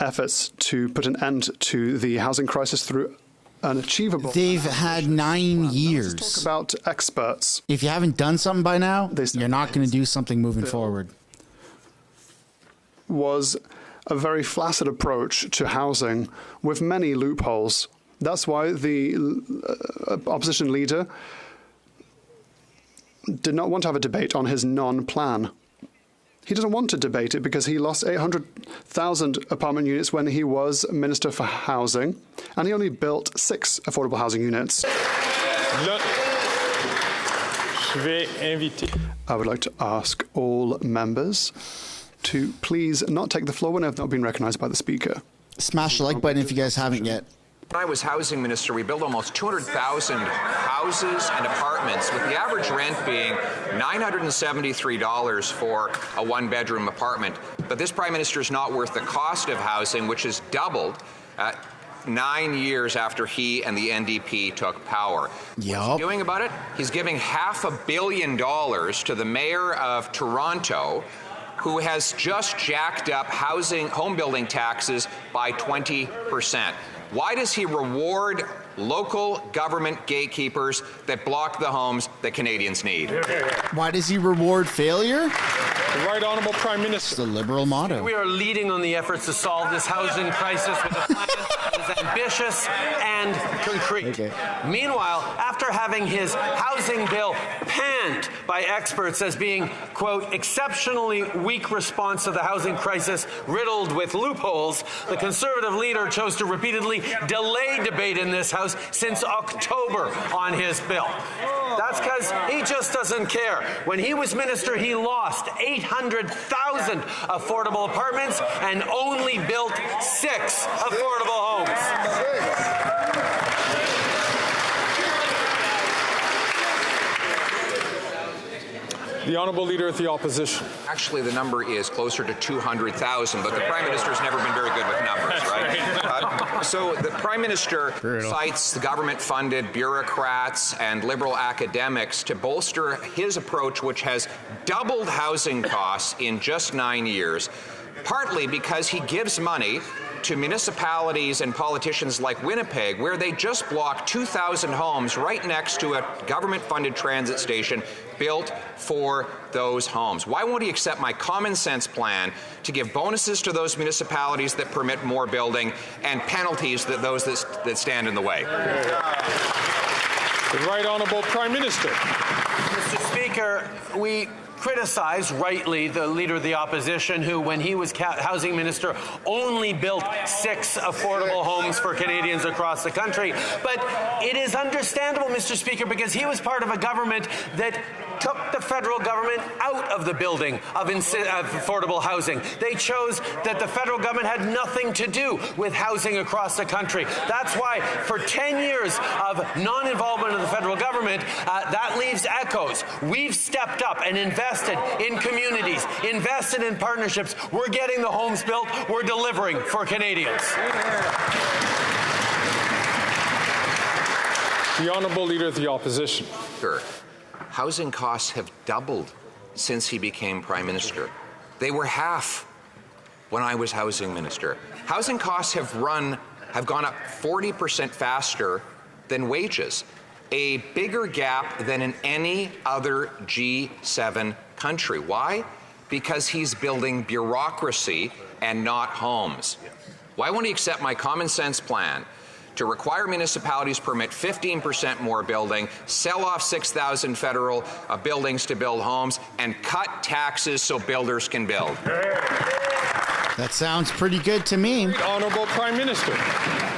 S15: efforts to put an end to the housing crisis through an achievable...
S1: They've had 9 years.
S15: Let's talk about experts.
S1: If you haven't done something by now, you're not going to do something moving forward.
S15: Was a very flaccid approach to housing with many loopholes. That's why the opposition leader did not want to have a debate on his non-plan. He doesn't want to debate it because he lost 800,000 apartment units when he was Minister for Housing, and he only built 6 affordable housing units. I would like to ask all members to please not take the floor when I've not been recognised by the Speaker.
S1: Smash the like button if you guys haven't yet.
S16: When I was housing minister, we built almost 200,000 houses and apartments, with the average rent being $973 for a one-bedroom apartment. But this Prime Minister is not worth the cost of housing, which has doubled 9 years after he and the NDP took power. What's he doing about it? He's giving $500 million to the mayor of Toronto, who has just jacked up home building taxes by 20%. Why does he reward local government gatekeepers that block the homes that Canadians need?
S1: Why does he reward failure?
S4: The Right Honourable Prime Minister.
S1: It's the Liberal motto.
S17: We are leading on the efforts to solve this housing crisis with a plan that is ambitious and concrete. Okay. Meanwhile, after having his housing bill panned by experts as being, quote, exceptionally weak response to the housing crisis riddled with loopholes, the Conservative leader chose to repeatedly delay debate in this House since October on his bill. That's because he just doesn't care. When he was minister, he lost 800,000 affordable apartments and only built 6 affordable homes.
S4: The Honourable Leader of the Opposition.
S16: Actually, the number is closer to 200,000, but the Prime Minister has never been very good with numbers, right? So the Prime Minister cites the government-funded bureaucrats and liberal academics to bolster his approach, which has doubled housing costs in just 9 years, partly because he gives money to municipalities and politicians like Winnipeg, where they just blocked 2,000 homes right next to a government-funded transit station built for those homes. Why won't he accept my common sense plan to give bonuses to those municipalities that permit more building and penalties to those that stand in the way?
S4: The Right Honourable Prime Minister.
S17: Mr. Speaker, we criticize rightly the Leader of the Opposition, who, when he was housing minister, only built 6 affordable homes for Canadians across the country. But it is understandable, Mr. Speaker, because he was part of a government that took the federal government out of the building of affordable housing. They chose that the federal government had nothing to do with housing across the country. That's why for 10 years of non-involvement of the federal government, that leaves echoes. We've stepped up and invested in communities, invested in partnerships. We're getting the homes built. We're delivering for Canadians.
S4: The Honourable Leader of the Opposition.
S16: Sure. Housing costs have doubled since he became Prime Minister. They were half when I was Housing Minister. Housing costs have gone up 40% faster than wages, a bigger gap than in any other G7 country. Why? Because he's building bureaucracy and not homes. Why won't he accept my common sense plan to require municipalities permit 15% more building, sell off 6,000 federal buildings to build homes, and cut taxes so builders can build?
S1: That sounds pretty good to me.
S4: Honourable Prime Minister.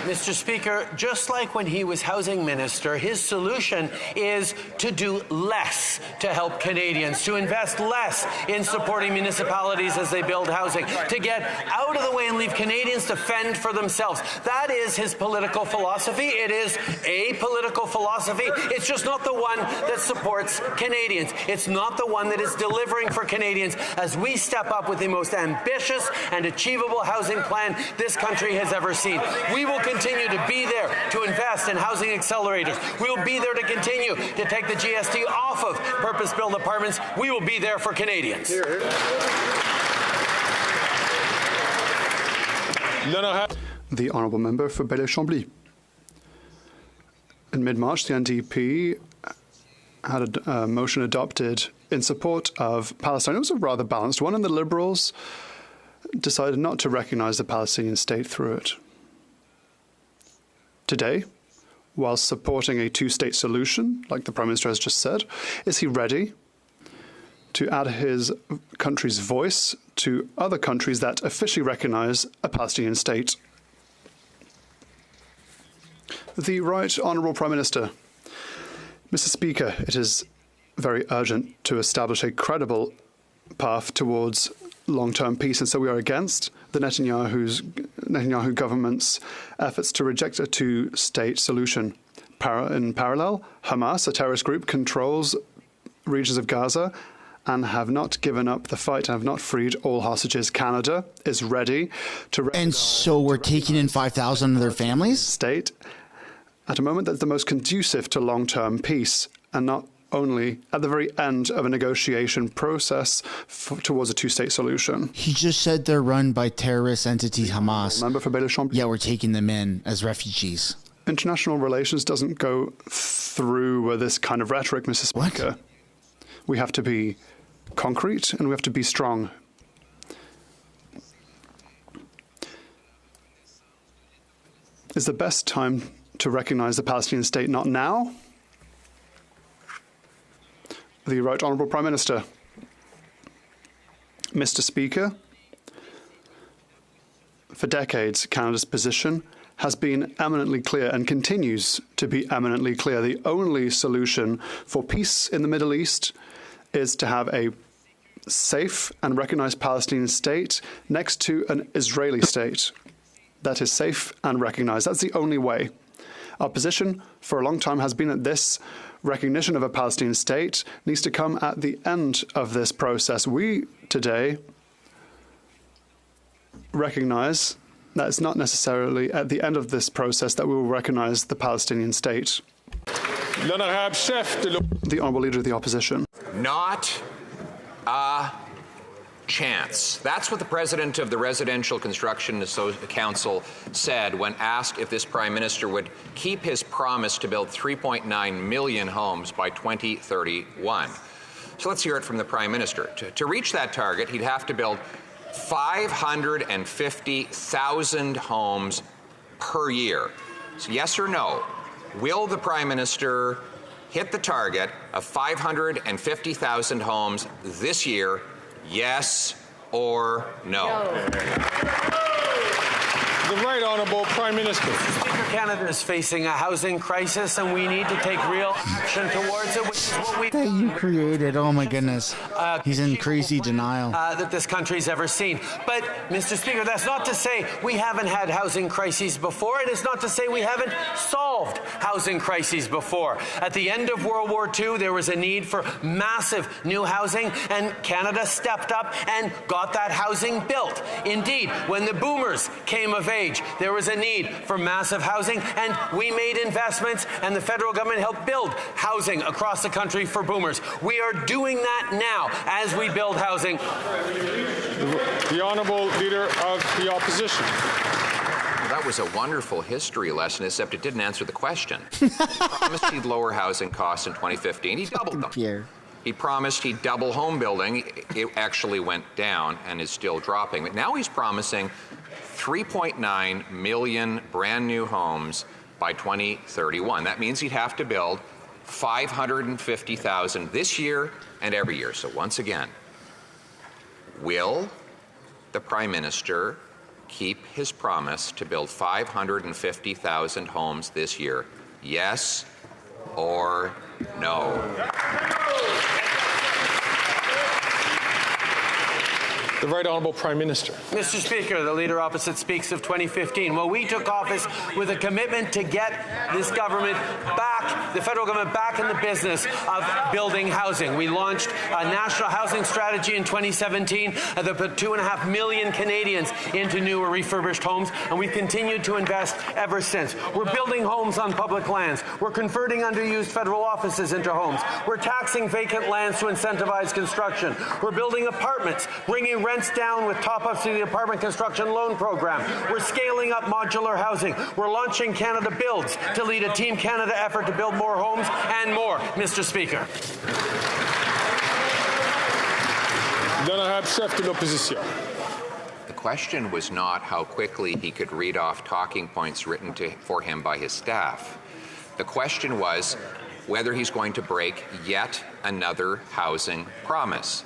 S17: Mr. Speaker, just like when he was Housing Minister, his solution is to do less to help Canadians, to invest less in supporting municipalities as they build housing, to get out of the way and leave Canadians to fend for themselves. That is his political philosophy. It is a political philosophy. It's just not the one that supports Canadians. It's not the one that is delivering for Canadians as we step up with the most ambitious and achievable housing plan this country has ever seen. We will continue to be there to invest in housing accelerators. We will be there to continue to take the GST off of purpose-built apartments. We will be there for Canadians.
S15: The Honourable Member for Belleville-Chambly. In mid-March, the NDP had a motion adopted in support of Palestine. It was a rather balanced one, and the Liberals decided not to recognise the Palestinian state through it. Today, while supporting a two-state solution, like the Prime Minister has just said, is he ready to add his country's voice to other countries that officially recognise a Palestinian state? The Right Honourable Prime Minister. Mr. Speaker, it is very urgent to establish a credible path towards long-term peace, and so we are against the Netanyahu government's efforts to reject a two-state solution. In parallel, Hamas, a terrorist group, controls regions of Gaza and have not given up the fight and have not freed all hostages. Canada is ready to...
S1: And so we're taking in 5,000 of their families?
S15: State at a moment that's the most conducive to long-term peace, and not only at the very end of a negotiation process towards a two-state solution.
S1: He just said they're run by terrorist entity Hamas.
S15: Member for Belleville-Chambly.
S1: Yeah, we're taking them in as refugees.
S15: International relations doesn't go through this kind of rhetoric, Mr. Speaker.
S1: What?
S15: We have to be concrete and we have to be strong. Is the best time to recognize the Palestinian state not now? The Right Honourable Prime Minister. Mr. Speaker, for decades, Canada's position has been eminently clear and continues to be eminently clear. The only solution for peace in the Middle East is to have a safe and recognized Palestinian state next to an Israeli state that is safe and recognized. That's the only way. Our position for a long time has been that this recognition of a Palestinian state needs to come at the end of this process. We today recognize that it's not necessarily at the end of this process that we will recognize the Palestinian state. The Honourable Leader of the Opposition.
S16: Not a chance. That's what the president of the Residential Construction Council said when asked if this Prime Minister would keep his promise to build 3.9 million homes by 2031. So let's hear it from the Prime Minister. To reach that target, he'd have to build 550,000 homes per year. So yes or no, will the Prime Minister hit the target of 550,000 homes this year? Yes or no?
S4: The Right Honourable Prime Minister.
S17: Speaker, Canada is facing a housing crisis, and we need to take real action towards it, which is what we...
S1: That you created, oh my goodness. He's in crazy denial.
S17: That this country's ever seen. But, Mr. Speaker, that's not to say we haven't had housing crises before. It is not to say we haven't solved housing crises before. At the end of World War II, there was a need for massive new housing, and Canada stepped up and got that housing built. Indeed, when the boomers came of age, there was a need for massive housing. housing, and we made investments, and the federal government helped build housing across the country for boomers. We are doing that now as we build housing.
S4: The Honourable Leader of the Opposition.
S16: That was a wonderful history lesson, except it didn't answer the question. He promised he'd lower housing costs in 2015. He doubled them.
S1: Pierre.
S16: He promised he'd double home building. It actually went down and is still dropping. But now he's promising 3.9 million brand new homes by 2031. That means he'd have to build 550,000 this year and every year. So once again, will the Prime Minister keep his promise to build 550,000 homes this year? Yes or no?
S4: The Right Honourable Prime Minister.
S17: Mr. Speaker, the Leader Opposite speaks of 2015. Well, we took office with a commitment to get this government back, the federal government back in the business of building housing. We launched a national housing strategy in 2017 that put 2.5 million Canadians into new or refurbished homes, and we've continued to invest ever since. We're building homes on public lands. We're converting underused federal offices into homes. We're taxing vacant lands to incentivize construction. We're building apartments, bringing rents down with top-ups to the apartment construction loan program. We're scaling up modular housing. We're launching Canada Builds to lead a Team Canada effort to build more homes and more, Mr. Speaker.
S4: L'honorable chef de l'opposition.
S16: The question was not how quickly he could read off talking points written for him by his staff. The question was whether he's going to break yet another housing promise.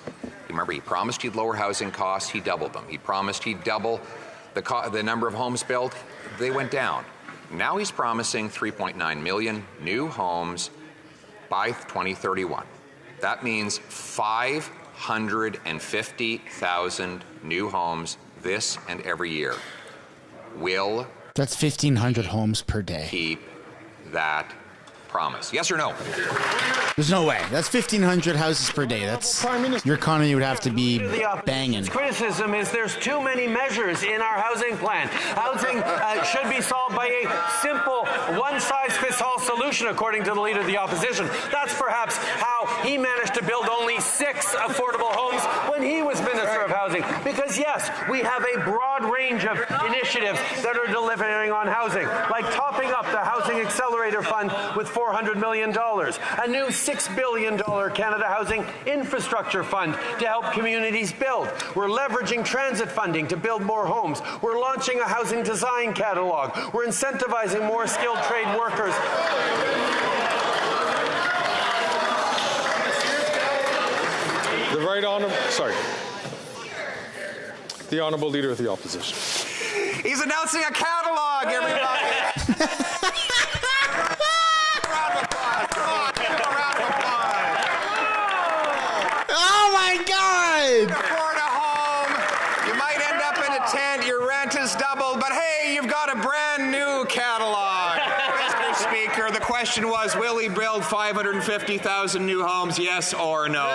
S16: Remember, he promised he'd lower housing costs. He doubled them. He promised he'd double the number of homes built. They went down. Now he's promising 3.9 million new homes by 2031. That means 550,000 new homes this and every year. Will
S1: that's 1,500 homes per day.
S16: Keep that promise? Yes or no?
S1: There's no way. That's 1,500 houses per day. That's your economy would have to be banging.
S17: Criticism is there's too many measures in our housing plan. Housing should be solved by a simple one-size-fits-all solution, according to the Leader of the Opposition. That's perhaps how he managed to build only 6 affordable homes when he was Minister of Housing. Because yes, we have a broad range of initiatives that are delivering on housing, like topping up the Housing Accelerator Fund with $400 million, a new $6 billion Canada Housing Infrastructure Fund to help communities build. We're leveraging transit funding to build more homes. We're launching a housing design catalog. We're incentivizing more skilled trade workers.
S4: The Honourable Leader of the Opposition.
S16: He's announcing a catalog, everybody.
S1: Oh my God!
S16: Afford a home. You might end up in a tent. Your rent is doubled, but hey, you've got a brand new catalog. Mr. Speaker, the question was, will he build 550,000 new homes? Yes or no?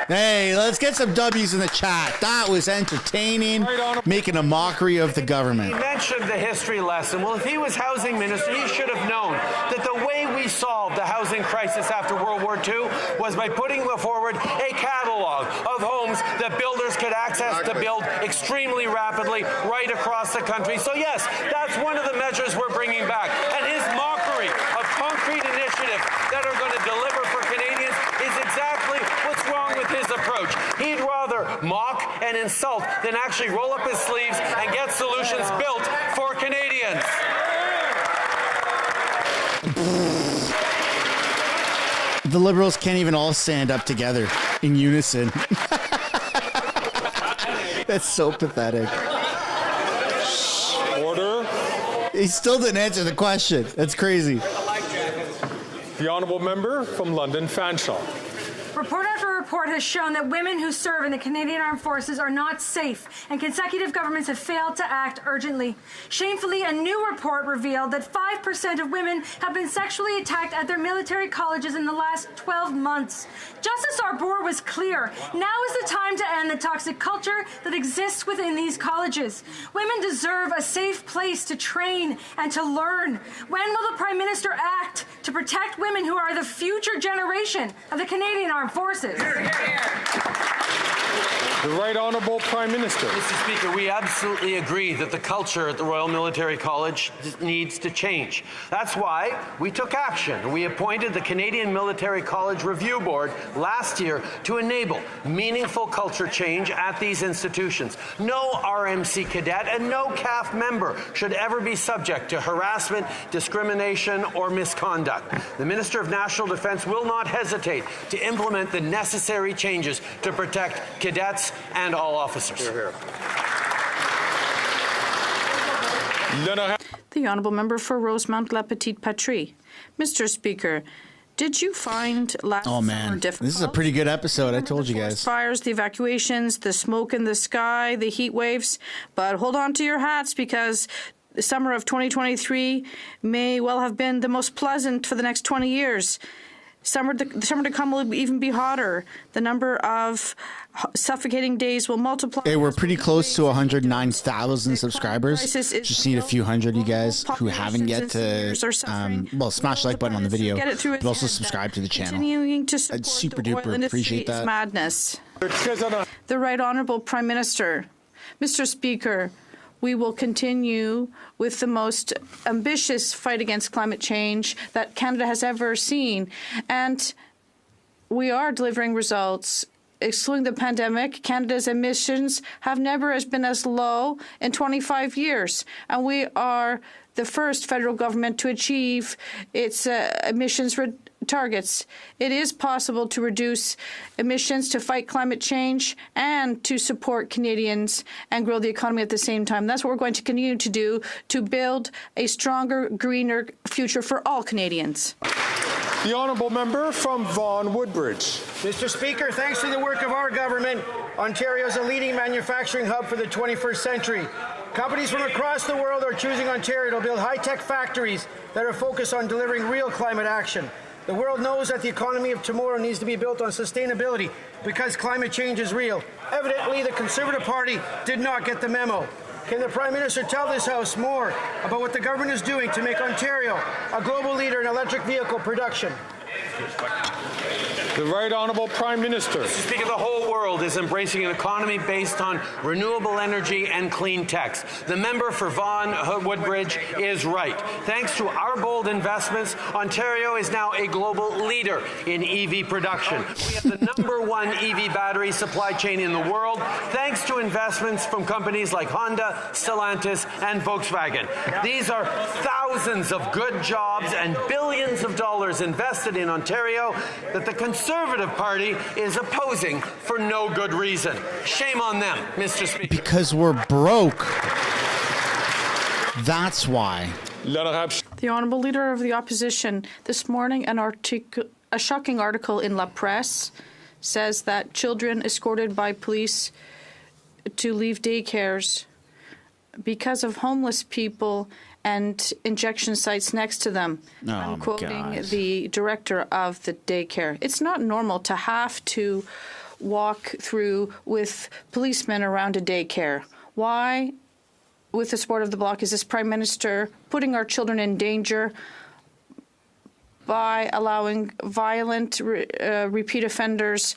S1: Hey, let's get some W's in the chat. That was entertaining, making a mockery of the government.
S17: He mentioned the history lesson. Well, if he was housing minister, he should have known that the way we solved the housing crisis after World War II was by putting forward a catalog of homes that builders could access to build extremely rapidly right across the country. So yes, that's one of the measures we're bringing back. And his mockery of concrete initiatives that are going to deliver for Canadians is exactly what's wrong with his approach. He'd rather mock and insult than actually roll up his sleeves and get solutions built for Canadians.
S1: The Liberals can't even all stand up together in unison. That's so pathetic.
S4: Order.
S1: He still didn't answer the question. That's crazy.
S4: The Honourable Member from London Fanshawe.
S19: Report after report has shown that women who serve in the Canadian Armed Forces are not safe, and consecutive governments have failed to act urgently. Shamefully, a new report revealed that 5% of women have been sexually attacked at their military colleges in the last 12 months. Justice Arbour was clear. Now is the time to end the toxic culture that exists within these colleges. Women deserve a safe place to train and to learn. When will the Prime Minister act to protect women who are the future generation of the Canadian Armed Forces?
S4: The Right Honourable Prime Minister.
S17: Mr. Speaker, we absolutely agree that the culture at the Royal Military College needs to change. That's why we took action. We appointed the Canadian Military College Review Board last year to enable meaningful culture change at these institutions. No RMC cadet and no CAF member should ever be subject to harassment, discrimination, or misconduct. The Minister of National Defence will not hesitate to implement the necessary changes to protect cadets and all officers.
S20: The Honourable Member for Rosemount La Petite Patrie. Mr. Speaker, did you find last summer difficult?
S1: This is a pretty good episode, I told you guys.
S20: Fires, the evacuations, the smoke in the sky, the heat waves. But hold on to your hats, because the summer of 2023 may well have been the most pleasant for the next 20 years. The summer to come will even be hotter. The number of suffocating days will multiply.
S1: Hey, we're pretty close to 109,000 subscribers. Just need a few hundred, you guys, who haven't yet to, smash the like button on the video, but also subscribe to the channel. I'd super duper appreciate that.
S20: Madness. The Right Honourable Prime Minister. Mr. Speaker, we will continue with the most ambitious fight against climate change that Canada has ever seen. And we are delivering results. Excluding the pandemic, Canada's emissions have never been as low in 25 years. And we are the first federal government to achieve its emissions targets. It is possible to reduce emissions, to fight climate change, and to support Canadians and grow the economy at the same time. That's what we're going to continue to do to build a stronger, greener future for all Canadians.
S4: The Honourable Member from Vaughan Woodbridge.
S21: Mr. Speaker, thanks to the work of our government, Ontario is a leading manufacturing hub for the 21st century. Companies from across the world are choosing Ontario to build high-tech factories that are focused on delivering real climate action. The world knows that the economy of tomorrow needs to be built on sustainability because climate change is real. Evidently, the Conservative Party did not get the memo. Can the Prime Minister tell this House more about what the government is doing to make Ontario a global leader in electric vehicle production?
S4: The Right Honourable Prime Minister.
S17: Mr. Speaker, the whole world is embracing an economy based on renewable energy and clean techs. The member for Vaughan Woodbridge is right. Thanks to our bold investments, Ontario is now a global leader in EV production. We have the #1 EV battery supply chain in the world, thanks to investments from companies like Honda, Stellantis, and Volkswagen. These are thousands of good jobs and billions of dollars invested in Ontario that the Conservative Party is opposing for no good reason. Shame on them, Mr. Speaker.
S1: Because we're broke. That's why.
S20: The Honourable Leader of the Opposition. This morning, a shocking article in La Presse says that children escorted by police to leave daycares because of homeless people and injection sites next to them. I'm quoting the director of the daycare. It's not normal to have to walk through with policemen around a daycare. Why, with the support of the Bloc, is this Prime Minister putting our children in danger by allowing violent repeat offenders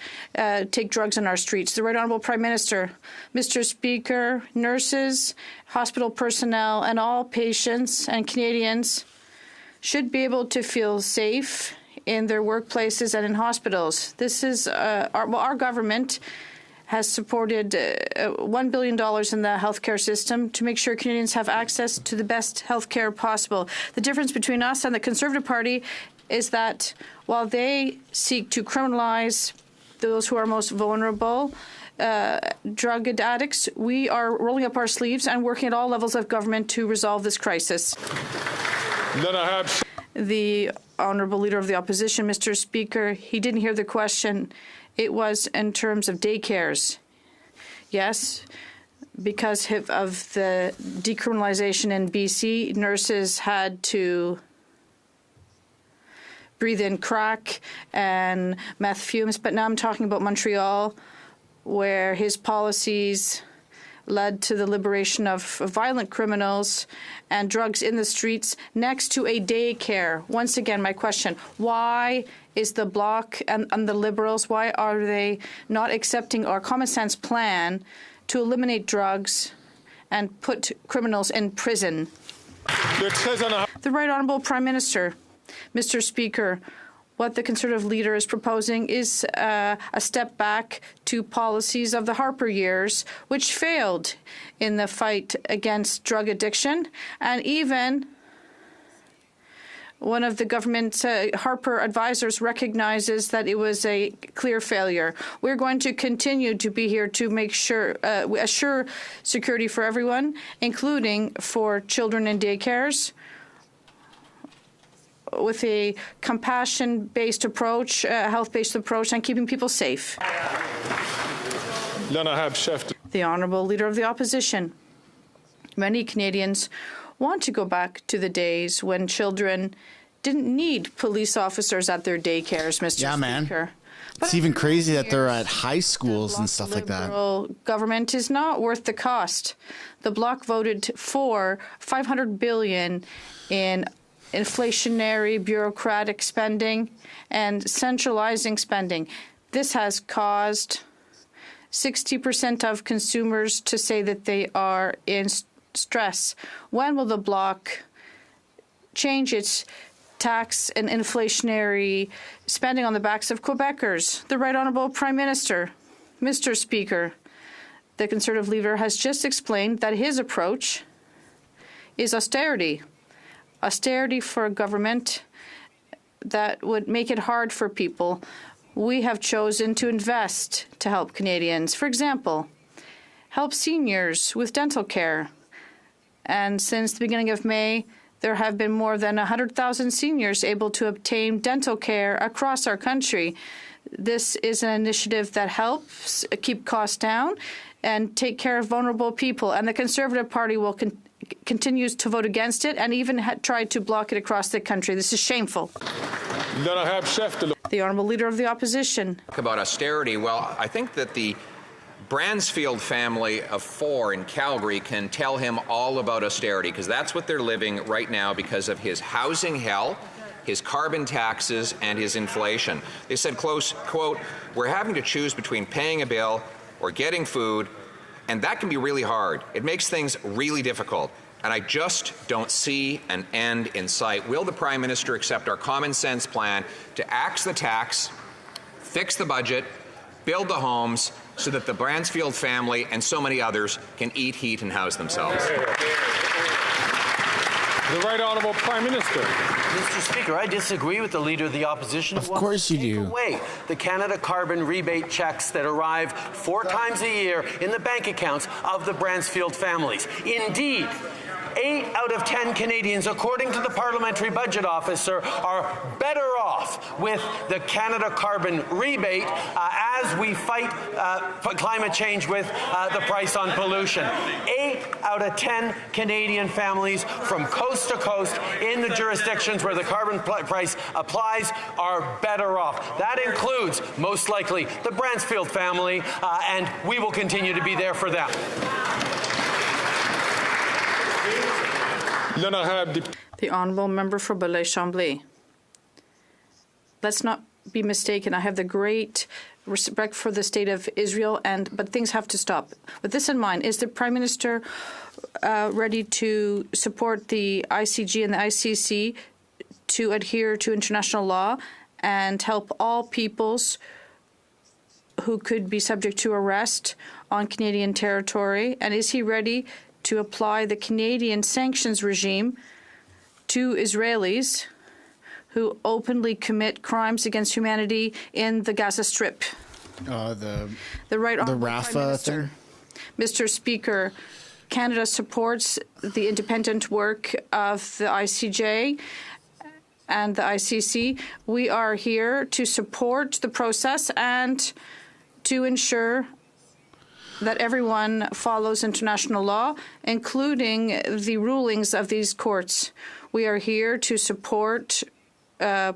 S20: take drugs on our streets? The Right Honourable Prime Minister. Mr. Speaker, nurses, hospital personnel, and all patients and Canadians should be able to feel safe in their workplaces and in hospitals. This is our government has supported $1 billion in the healthcare system to make sure Canadians have access to the best healthcare possible. The difference between us and the Conservative Party is that while they seek to criminalize those who are most vulnerable, drug addicts, we are rolling up our sleeves and working at all levels of government to resolve this crisis. The Honourable Leader of the Opposition, Mr. Speaker, he didn't hear the question. It was in terms of daycares. Yes, because of the decriminalization in BC, nurses had to breathe in crack and meth fumes. But now I'm talking about Montreal, where his policies led to the liberation of violent criminals and drugs in the streets next to a daycare. Once again, my question, why is the Bloc and the Liberals, why are they not accepting our common sense plan to eliminate drugs and put criminals in prison? The Right Honourable Prime Minister, Mr. Speaker, what the Conservative leader is proposing is a step back to policies of the Harper years, which failed in the fight against drug addiction. And even one of the government's Harper advisors recognizes that it was a clear failure. We're going to continue to be here to make sure, assure security for everyone, including for children in daycares, with a compassion-based approach, health-based approach, and keeping people safe. The Honourable Leader of the Opposition. Many Canadians want to go back to the days when children didn't need police officers at their daycares, Mr. Speaker.
S1: Man. It's even crazy that they're at high schools and stuff like that.
S20: The Liberal government is not worth the cost. The Bloc voted for $500 billion in inflationary bureaucratic spending and centralizing spending. This has caused 60% of consumers to say that they are in stress. When will the Bloc change its tax and inflationary spending on the backs of Quebecers? The Right Honourable Prime Minister, Mr. Speaker, the Conservative leader has just explained that his approach is austerity. Austerity for a government that would make it hard for people. We have chosen to invest to help Canadians. For example, help seniors with dental care. And since the beginning of May, there have been more than 100,000 seniors able to obtain dental care across our country. This is an initiative that helps keep costs down and take care of vulnerable people. And the Conservative Party will continues to vote against it and even tried to block it across the country. This is shameful. The Honourable Leader of the Opposition.
S16: About austerity, well, I think that the Bransfield family of 4 in Calgary can tell him all about austerity, because that's what they're living right now because of his housing hell, his carbon taxes, and his inflation. They said, close quote, "We're having to choose between paying a bill or getting food, and that can be really hard. It makes things really difficult. And I just don't see an end in sight." Will the Prime Minister accept our common sense plan to axe the tax, fix the budget, build the homes so that the Bransfield family and so many others can eat, heat, and house themselves?
S4: The Right Honourable Prime Minister.
S17: Mr. Speaker, I disagree with the Leader of the Opposition.
S1: Of course you do.
S17: Away the Canada carbon rebate checks that arrive 4 times a year in the bank accounts of the Bransfield families. Indeed, 8 out of 10 Canadians, according to the Parliamentary Budget Officer, are better off with the Canada carbon rebate as we fight climate change with the price on pollution. 8 out of 10 Canadian families from coast to coast in the jurisdictions where the carbon price applies are better off. That includes, most likely, the Bransfield family, and we will continue to be there for them.
S20: The Honourable Member for Belleuil-Chambly. Let's not be mistaken. I have the great respect for the state of Israel, but things have to stop. With this in mind, is the Prime Minister ready to support the ICG and the ICC to adhere to international law and help all peoples who could be subject to arrest on Canadian territory? And is he ready to apply the Canadian sanctions regime to Israelis who openly commit crimes against humanity in the Gaza Strip?
S1: The
S20: Rafah
S1: thing?
S20: Mr. Speaker, Canada supports the independent work of the ICJ and the ICC. We are here to support the process and to ensure that everyone follows international law, including the rulings of these courts. We are here to support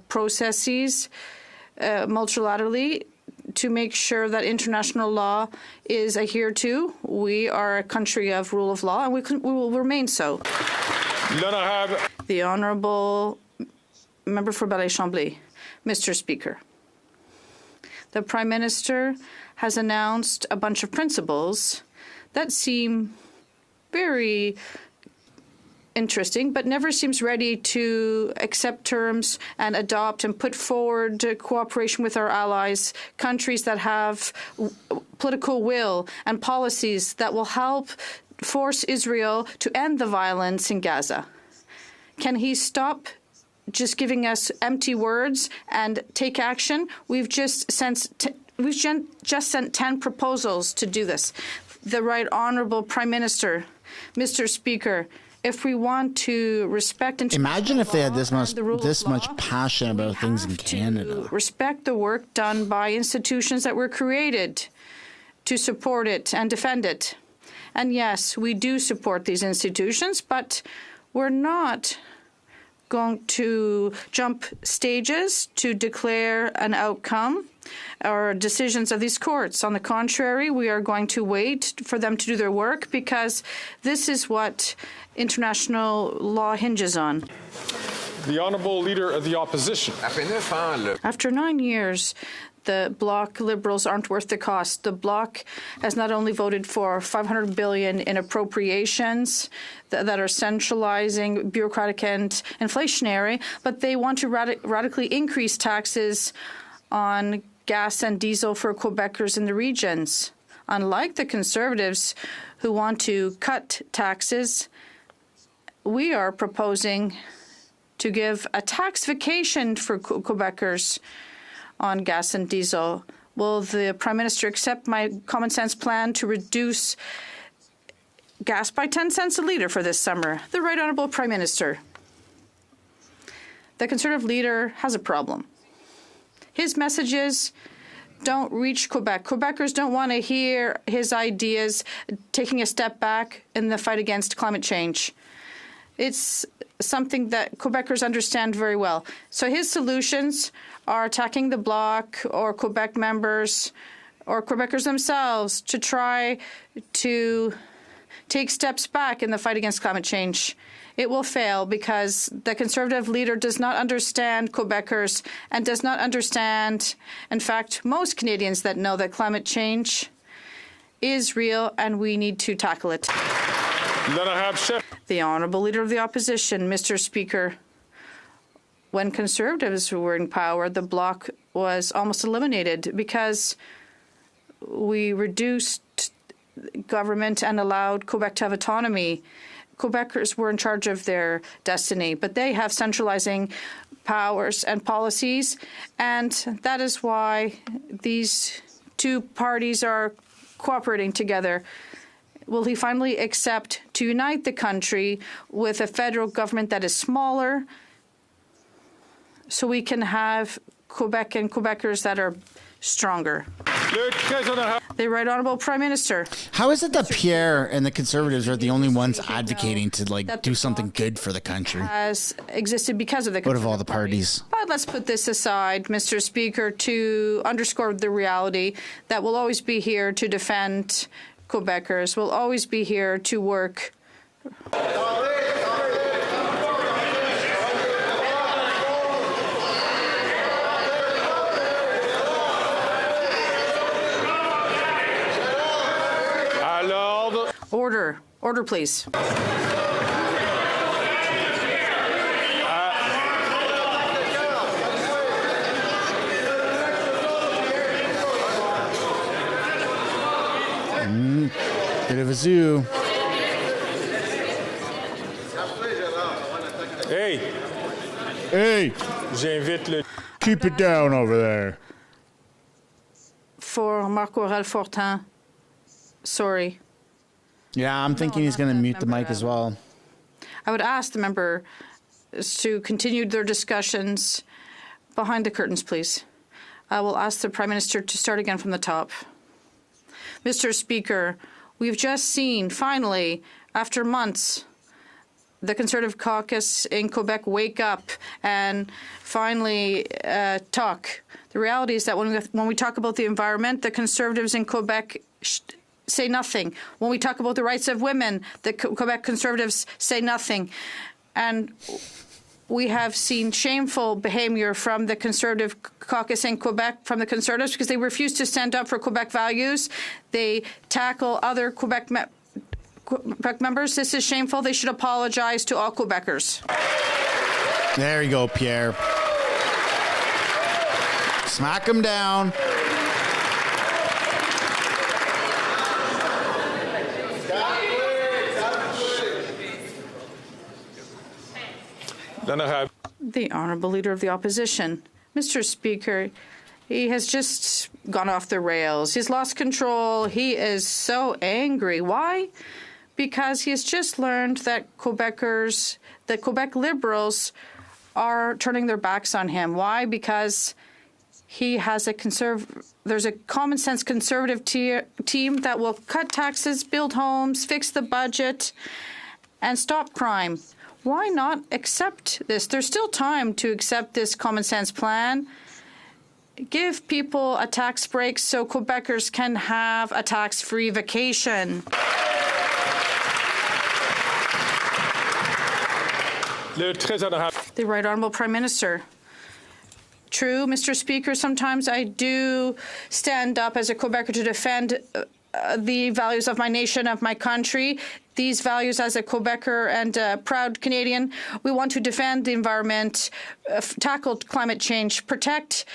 S20: processes multilaterally to make sure that international law is adhered to. We are a country of rule of law, and we will remain so. The Honourable Member for Ballet-Chambly. Mr. Speaker, the Prime Minister has announced a bunch of principles that seem very interesting, but never seems ready to accept terms and adopt and put forward cooperation with our allies, countries that have political will and policies that will help force Israel to end the violence in Gaza. Can he stop just giving us empty words and take action? We've just sent 10 proposals to do this. The Right Honourable Prime Minister, Mr. Speaker, if we want to respect
S1: imagine if they had this much passion about things in Canada.
S20: Respect the work done by institutions that were created to support it and defend it. And yes, we do support these institutions, but we're not going to jump stages to declare an outcome or decisions of these courts. On the contrary, we are going to wait for them to do their work because this is what international law hinges on.
S4: The Honourable Leader of the Opposition.
S20: After 9 years, the Bloc Liberals aren't worth the cost. The Bloc has not only voted for $500 billion in appropriations that are centralizing, bureaucratic and inflationary, but they want to radically increase taxes on gas and diesel for Quebecers in the regions. Unlike the Conservatives who want to cut taxes, we are proposing to give a tax vacation for Quebecers on gas and diesel. Will the Prime Minister accept my common sense plan to reduce gas by 10 cents a litre for this summer? The Right Honourable Prime Minister. The Conservative leader has a problem. His messages don't reach Quebec. Quebecers don't want to hear his ideas taking a step back in the fight against climate change. It's something that Quebecers understand very well. So his solutions are attacking the Bloc or Quebec members or Quebecers themselves to try to take steps back in the fight against climate change. It will fail because the Conservative leader does not understand Quebecers and does not understand, in fact, most Canadians that know that climate change is real and we need to tackle it. The Honourable Leader of the Opposition, Mr. Speaker. When Conservatives were in power, the Bloc was almost eliminated because we reduced government and allowed Quebec to have autonomy. Quebecers were in charge of their destiny, but they have centralizing powers and policies, and that is why these two parties are cooperating together. Will he finally accept to unite the country with a federal government that is smaller so we can have Quebec and Quebecers that are stronger? The Right Honourable Prime Minister.
S1: How is it that Pierre and the Conservatives are the only ones advocating to do something good for the country?
S20: Has existed because of the
S1: Out of all the parties.
S20: But let's put this aside, Mr. Speaker, to underscore the reality that we'll always be here to defend Quebecers. We'll always be here to work. Order. Order, please.
S1: Bit of a zoo.
S4: Hey.
S1: Hey. Keep it down over there.
S20: For Marc-Aurèle Fortin. Sorry.
S1: Yeah, I'm thinking he's going to mute the mic as well.
S20: I would ask the member to continue their discussions behind the curtains, please. I will ask the Prime Minister to start again from the top. Mr. Speaker, we've just seen, finally, after months, the Conservative caucus in Quebec wake up and finally talk. The reality is that when we talk about the environment, the Conservatives in Quebec say nothing. When we talk about the rights of women, the Quebec Conservatives say nothing. And we have seen shameful behavior from the Conservative caucus in Quebec, from the Conservatives, because they refuse to stand up for Quebec values. They tackle other Quebec members. This is shameful. They should apologize to all Quebecers.
S1: There you go, Pierre. Smack him down.
S20: The Honourable Leader of the Opposition. Mr. Speaker, he has just gone off the rails. He's lost control. He is so angry. Why? Because he has just learned that Quebec Liberals are turning their backs on him. Why? Because he has there's a common sense Conservative team that will cut taxes, build homes, fix the budget, and stop crime. Why not accept this? There's still time to accept this common sense plan. Give people a tax break so Quebecers can have a tax-free vacation. The Right Honourable Prime Minister. True, Mr. Speaker, sometimes I do stand up as a Quebecer to defend the values of my nation, of my country. These values as a Quebecer and a proud Canadian. We want to defend the environment, tackle climate change, protect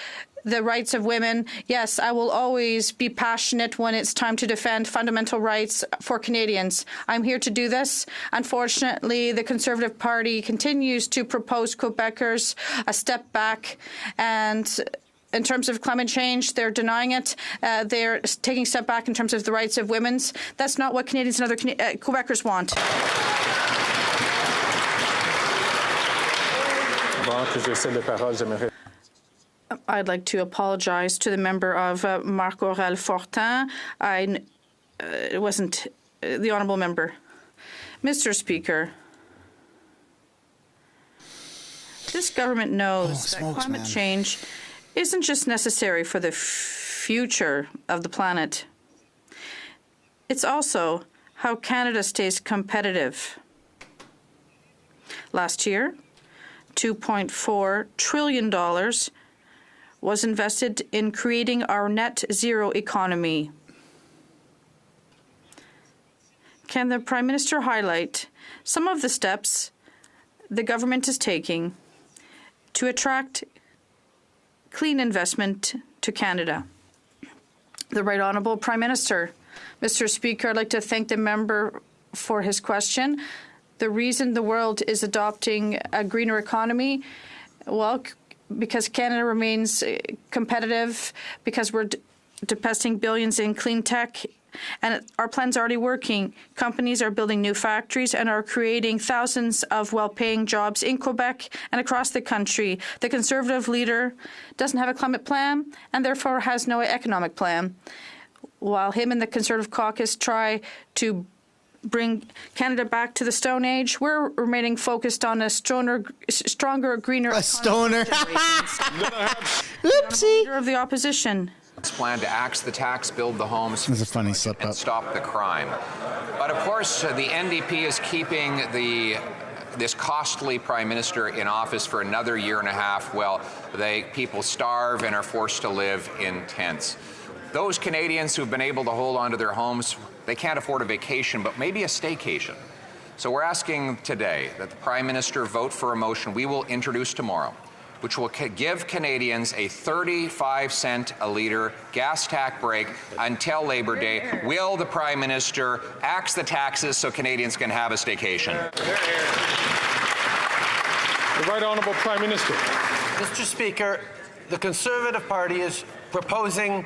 S20: the rights of women. Yes, I will always be passionate when it's time to defend fundamental rights for Canadians. I'm here to do this. Unfortunately, the Conservative Party continues to propose Quebecers a step back, and in terms of climate change, they're denying it. They're taking a step back in terms of the rights of women. That's not what Canadians and other Quebecers want. I'd like to apologize to the member of Marc Aurel Fortin. It wasn't the honourable member. Mr. Speaker, this government knows that climate change isn't just necessary for the future of the planet. It's also how Canada stays competitive. Last year, $2.4 trillion was invested in creating our net zero economy. Can the Prime Minister highlight some of the steps the government is taking to attract clean investment to Canada? The Right Honourable Prime Minister. Mr. Speaker, I'd like to thank the member for his question. The reason the world is adopting a greener economy, well, because Canada remains competitive, because we're investing billions in clean tech, and our plan's already working. Companies are building new factories and are creating thousands of well-paying jobs in Quebec and across the country. The Conservative leader doesn't have a climate plan and therefore has no economic plan. While him and the Conservative caucus try to bring Canada back to the Stone Age, we're remaining focused on a stronger, greener economy. A stoner. Oopsie. Leader of the opposition.
S16: Plan to axe the tax, build the homes,
S1: That's a funny slip
S16: and
S1: up.
S16: stop the crime. But of course, the NDP is keeping this costly prime minister in office for another year and a half while people starve and are forced to live in tents. Those Canadians who've been able to hold on to their homes, they can't afford a vacation, but maybe a staycation. So we're asking today that the Prime Minister vote for a motion we will introduce tomorrow, which will give Canadians a 35-cent a litre gas tax break until Labor Day. Will the Prime Minister axe the taxes so Canadians can have a staycation?
S4: The Right Honourable Prime Minister.
S17: Mr. Speaker, the Conservative Party is proposing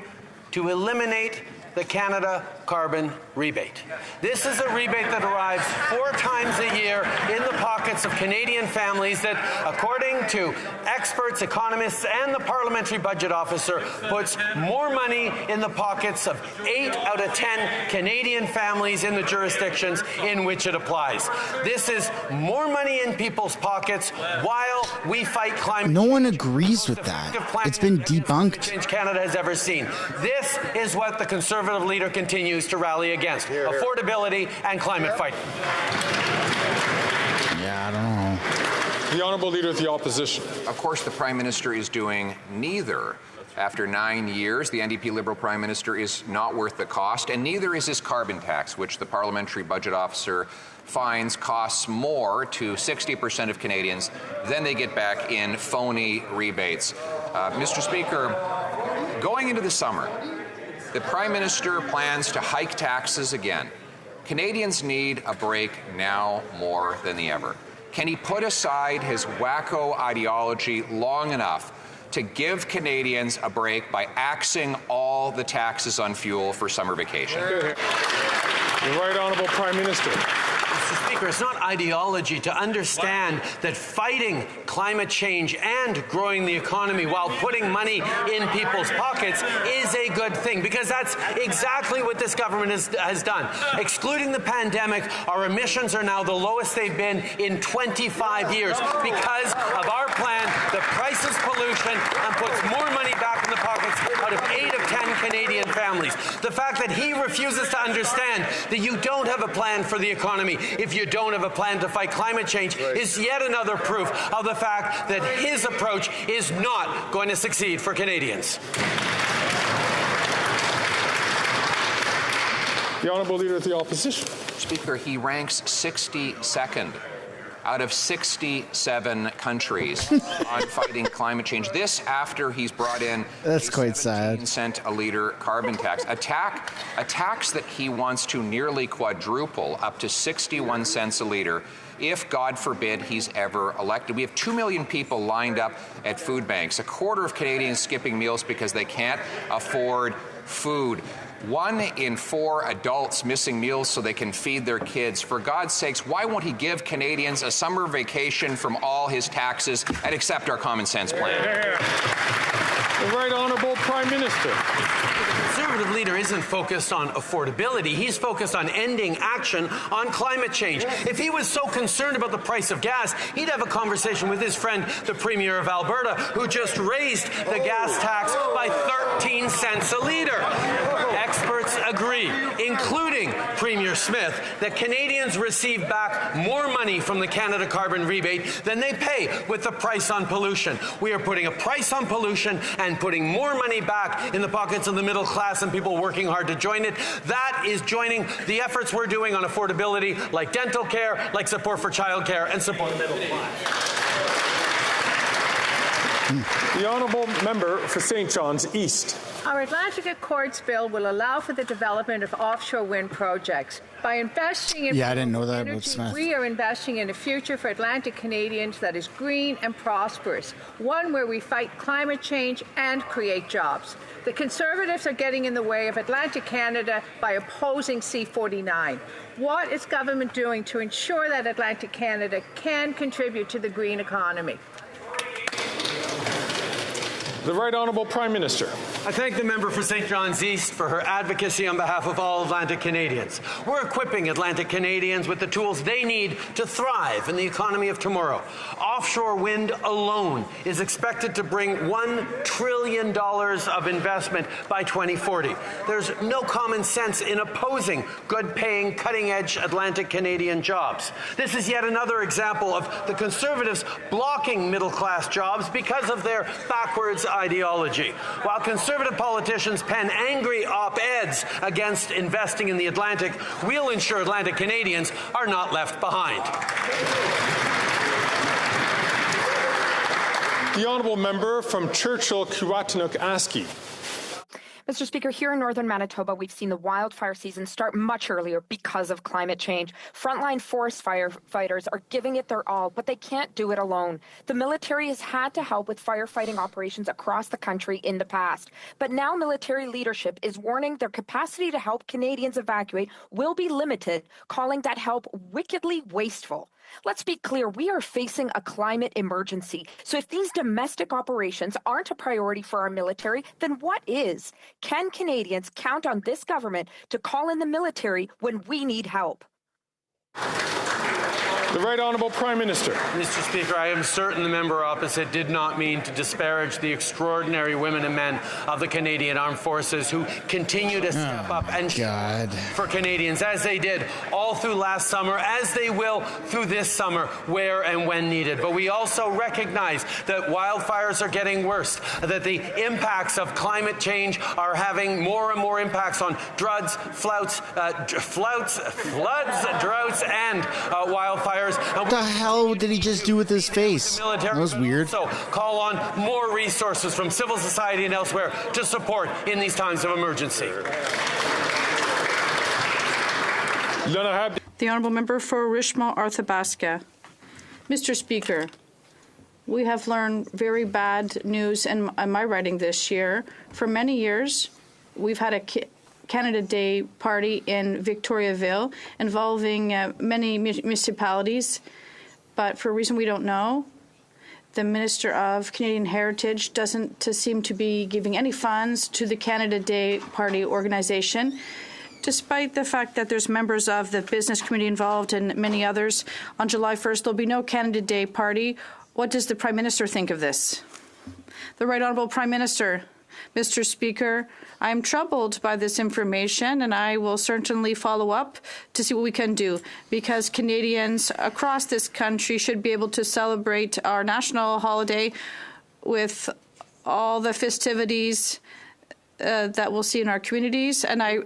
S17: to eliminate the Canada Carbon Rebate. This is a rebate that arrives 4 times a year in the pockets of Canadian families that, according to experts, economists, and the Parliamentary Budget Officer, puts more money in the pockets of 8 out of 10 Canadian families in the jurisdictions in which it applies. This is more money in people's pockets while we fight climate change.
S1: No one agrees with that. It's been debunked.
S17: Change Canada has ever seen. This is what the Conservative leader continues to rally against: affordability and climate fight.
S1: Yeah, I don't know.
S4: The Honourable Leader of the Opposition.
S16: Of course, the Prime Minister is doing neither. After 9 years, the NDP Liberal Prime Minister is not worth the cost, and neither is his carbon tax, which the Parliamentary Budget Officer finds costs more to 60% of Canadians than they get back in phony rebates. Mr. Speaker, going into the summer, the Prime Minister plans to hike taxes again. Canadians need a break now more than ever. Can he put aside his wacko ideology long enough to give Canadians a break by axing all the taxes on fuel for summer vacation?
S4: The Right Honourable Prime Minister.
S17: Mr. Speaker, it's not ideology to understand that fighting climate change and growing the economy while putting money in people's pockets is a good thing, because that's exactly what this government has done. Excluding the pandemic, our emissions are now the lowest they've been in 25 years because of our plan that prices pollution and puts more money back in the pockets out of 8 of 10 Canadian families. The fact that he refuses to understand that you don't have a plan for the economy if you don't have a plan to fight climate change is yet another proof of the fact that his approach is not going to succeed for Canadians.
S4: The Honourable Leader of the Opposition.
S16: Speaker, he ranks 62nd out of 67 countries on fighting climate change. This after he's brought in
S1: That's quite sad.
S16: 17-cent a litre carbon tax. A tax that he wants to nearly quadruple up to 61 cents a litre if, God forbid, he's ever elected. We have 2 million people lined up at food banks, a quarter of Canadians skipping meals because they can't afford food. 1 in 4 adults missing meals so they can feed their kids. For God's sakes, why won't he give Canadians a summer vacation from all his taxes and accept our common sense plan?
S4: The Right Honourable Prime Minister.
S17: The Conservative leader isn't focused on affordability. He's focused on ending action on climate change. If he was so concerned about the price of gas, he'd have a conversation with his friend, the Premier of Alberta, who just raised the gas tax by 13 cents a litre. Experts agree, including Premier Smith, that Canadians receive back more money from the Canada Carbon Rebate than they pay with the price on pollution. We are putting a price on pollution and putting more money back in the pockets of the middle class and people working hard to join it. That is joining the efforts we're doing on affordability, like dental care, like support for childcare, and support the middle class.
S4: The Honourable Member for St. John's East.
S5: Our Atlantic Accords bill will allow for the development of offshore wind projects. By investing in
S1: I didn't know that about
S5: energy,
S1: Smith.
S5: we are investing in a future for Atlantic Canadians that is green and prosperous, one where we fight climate change and create jobs. The Conservatives are getting in the way of Atlantic Canada by opposing C-49. What is government doing to ensure that Atlantic Canada can contribute to the green economy?
S4: The Right Honourable Prime Minister.
S17: I thank the member for St. John's East for her advocacy on behalf of all Atlantic Canadians. We're equipping Atlantic Canadians with the tools they need to thrive in the economy of tomorrow. Offshore wind alone is expected to bring $1 trillion of investment by 2040. There's no common sense in opposing good-paying, cutting-edge Atlantic Canadian jobs. This is yet another example of the Conservatives blocking middle-class jobs because of their backwards ideology. While Conservative politicians pen angry op-eds against investing in the Atlantic, we'll ensure Atlantic Canadians are not left behind.
S4: The Honourable Member from Churchill-Kiwatanuk-Aski.
S6: Mr. Speaker, here in northern Manitoba, we've seen the wildfire season start much earlier because of climate change. Frontline forest firefighters are giving it their all, but they can't do it alone. The military has had to help with firefighting operations across the country in the past. But now military leadership is warning their capacity to help Canadians evacuate will be limited, calling that help wickedly wasteful. Let's be clear, we are facing a climate emergency. So if these domestic operations aren't a priority for our military, then what is? Can Canadians count on this government to call in the military when we need help?
S4: The Right Honourable Prime Minister.
S17: Mr. Speaker, I am certain the member opposite did not mean to disparage the extraordinary women and men of the Canadian Armed Forces who continue to step up and for Canadians, as they did all through last summer, as they will through this summer, where and when needed. But we also recognize that wildfires are getting worse, that the impacts of climate change are having more and more impacts on floods, droughts, and wildfires.
S1: What the hell did he just do with his face? That was weird.
S17: So call on more resources from civil society and elsewhere to support in these times of emergency.
S20: The Honourable Member for Richmond Arthabaska. Mr. Speaker, we have learned very bad news in my riding this year. For many years, we've had a Canada Day party in Victoriaville involving many municipalities, but for a reason we don't know, the Minister of Canadian Heritage doesn't seem to be giving any funds to the Canada Day party organization, despite the fact that there's members of the business community involved and many others. On July 1st, there'll be no Canada Day party. What does the Prime Minister think of this? The Right Honourable Prime Minister. Mr. Speaker, I am troubled by this information, and I will certainly follow up to see what we can do, because Canadians across this country should be able to celebrate our national holiday with all the festivities that we'll see in our communities. And I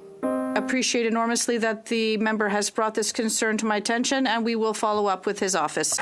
S20: appreciate enormously that the member has brought this concern to my attention, and we will follow up with his office.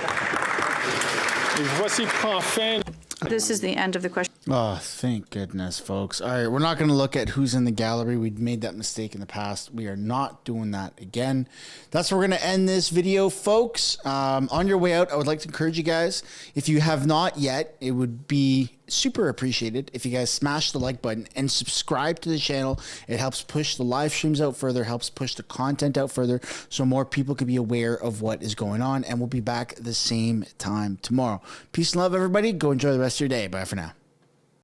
S20: This is the end of the question.
S1: Oh, thank goodness, folks. All right, we're not going to look at who's in the gallery. We made that mistake in the past. We are not doing that again. That's where we're going to end this video, folks. On your way out, I would like to encourage you guys, if you have not yet, it would be super appreciated if you guys smash the like button and subscribe to the channel. It helps push the live streams out further, helps push the content out further, so more people can be aware of what is going on. And we'll be back the same time tomorrow. Peace and love, everybody. Go enjoy the rest of your day. Bye for now.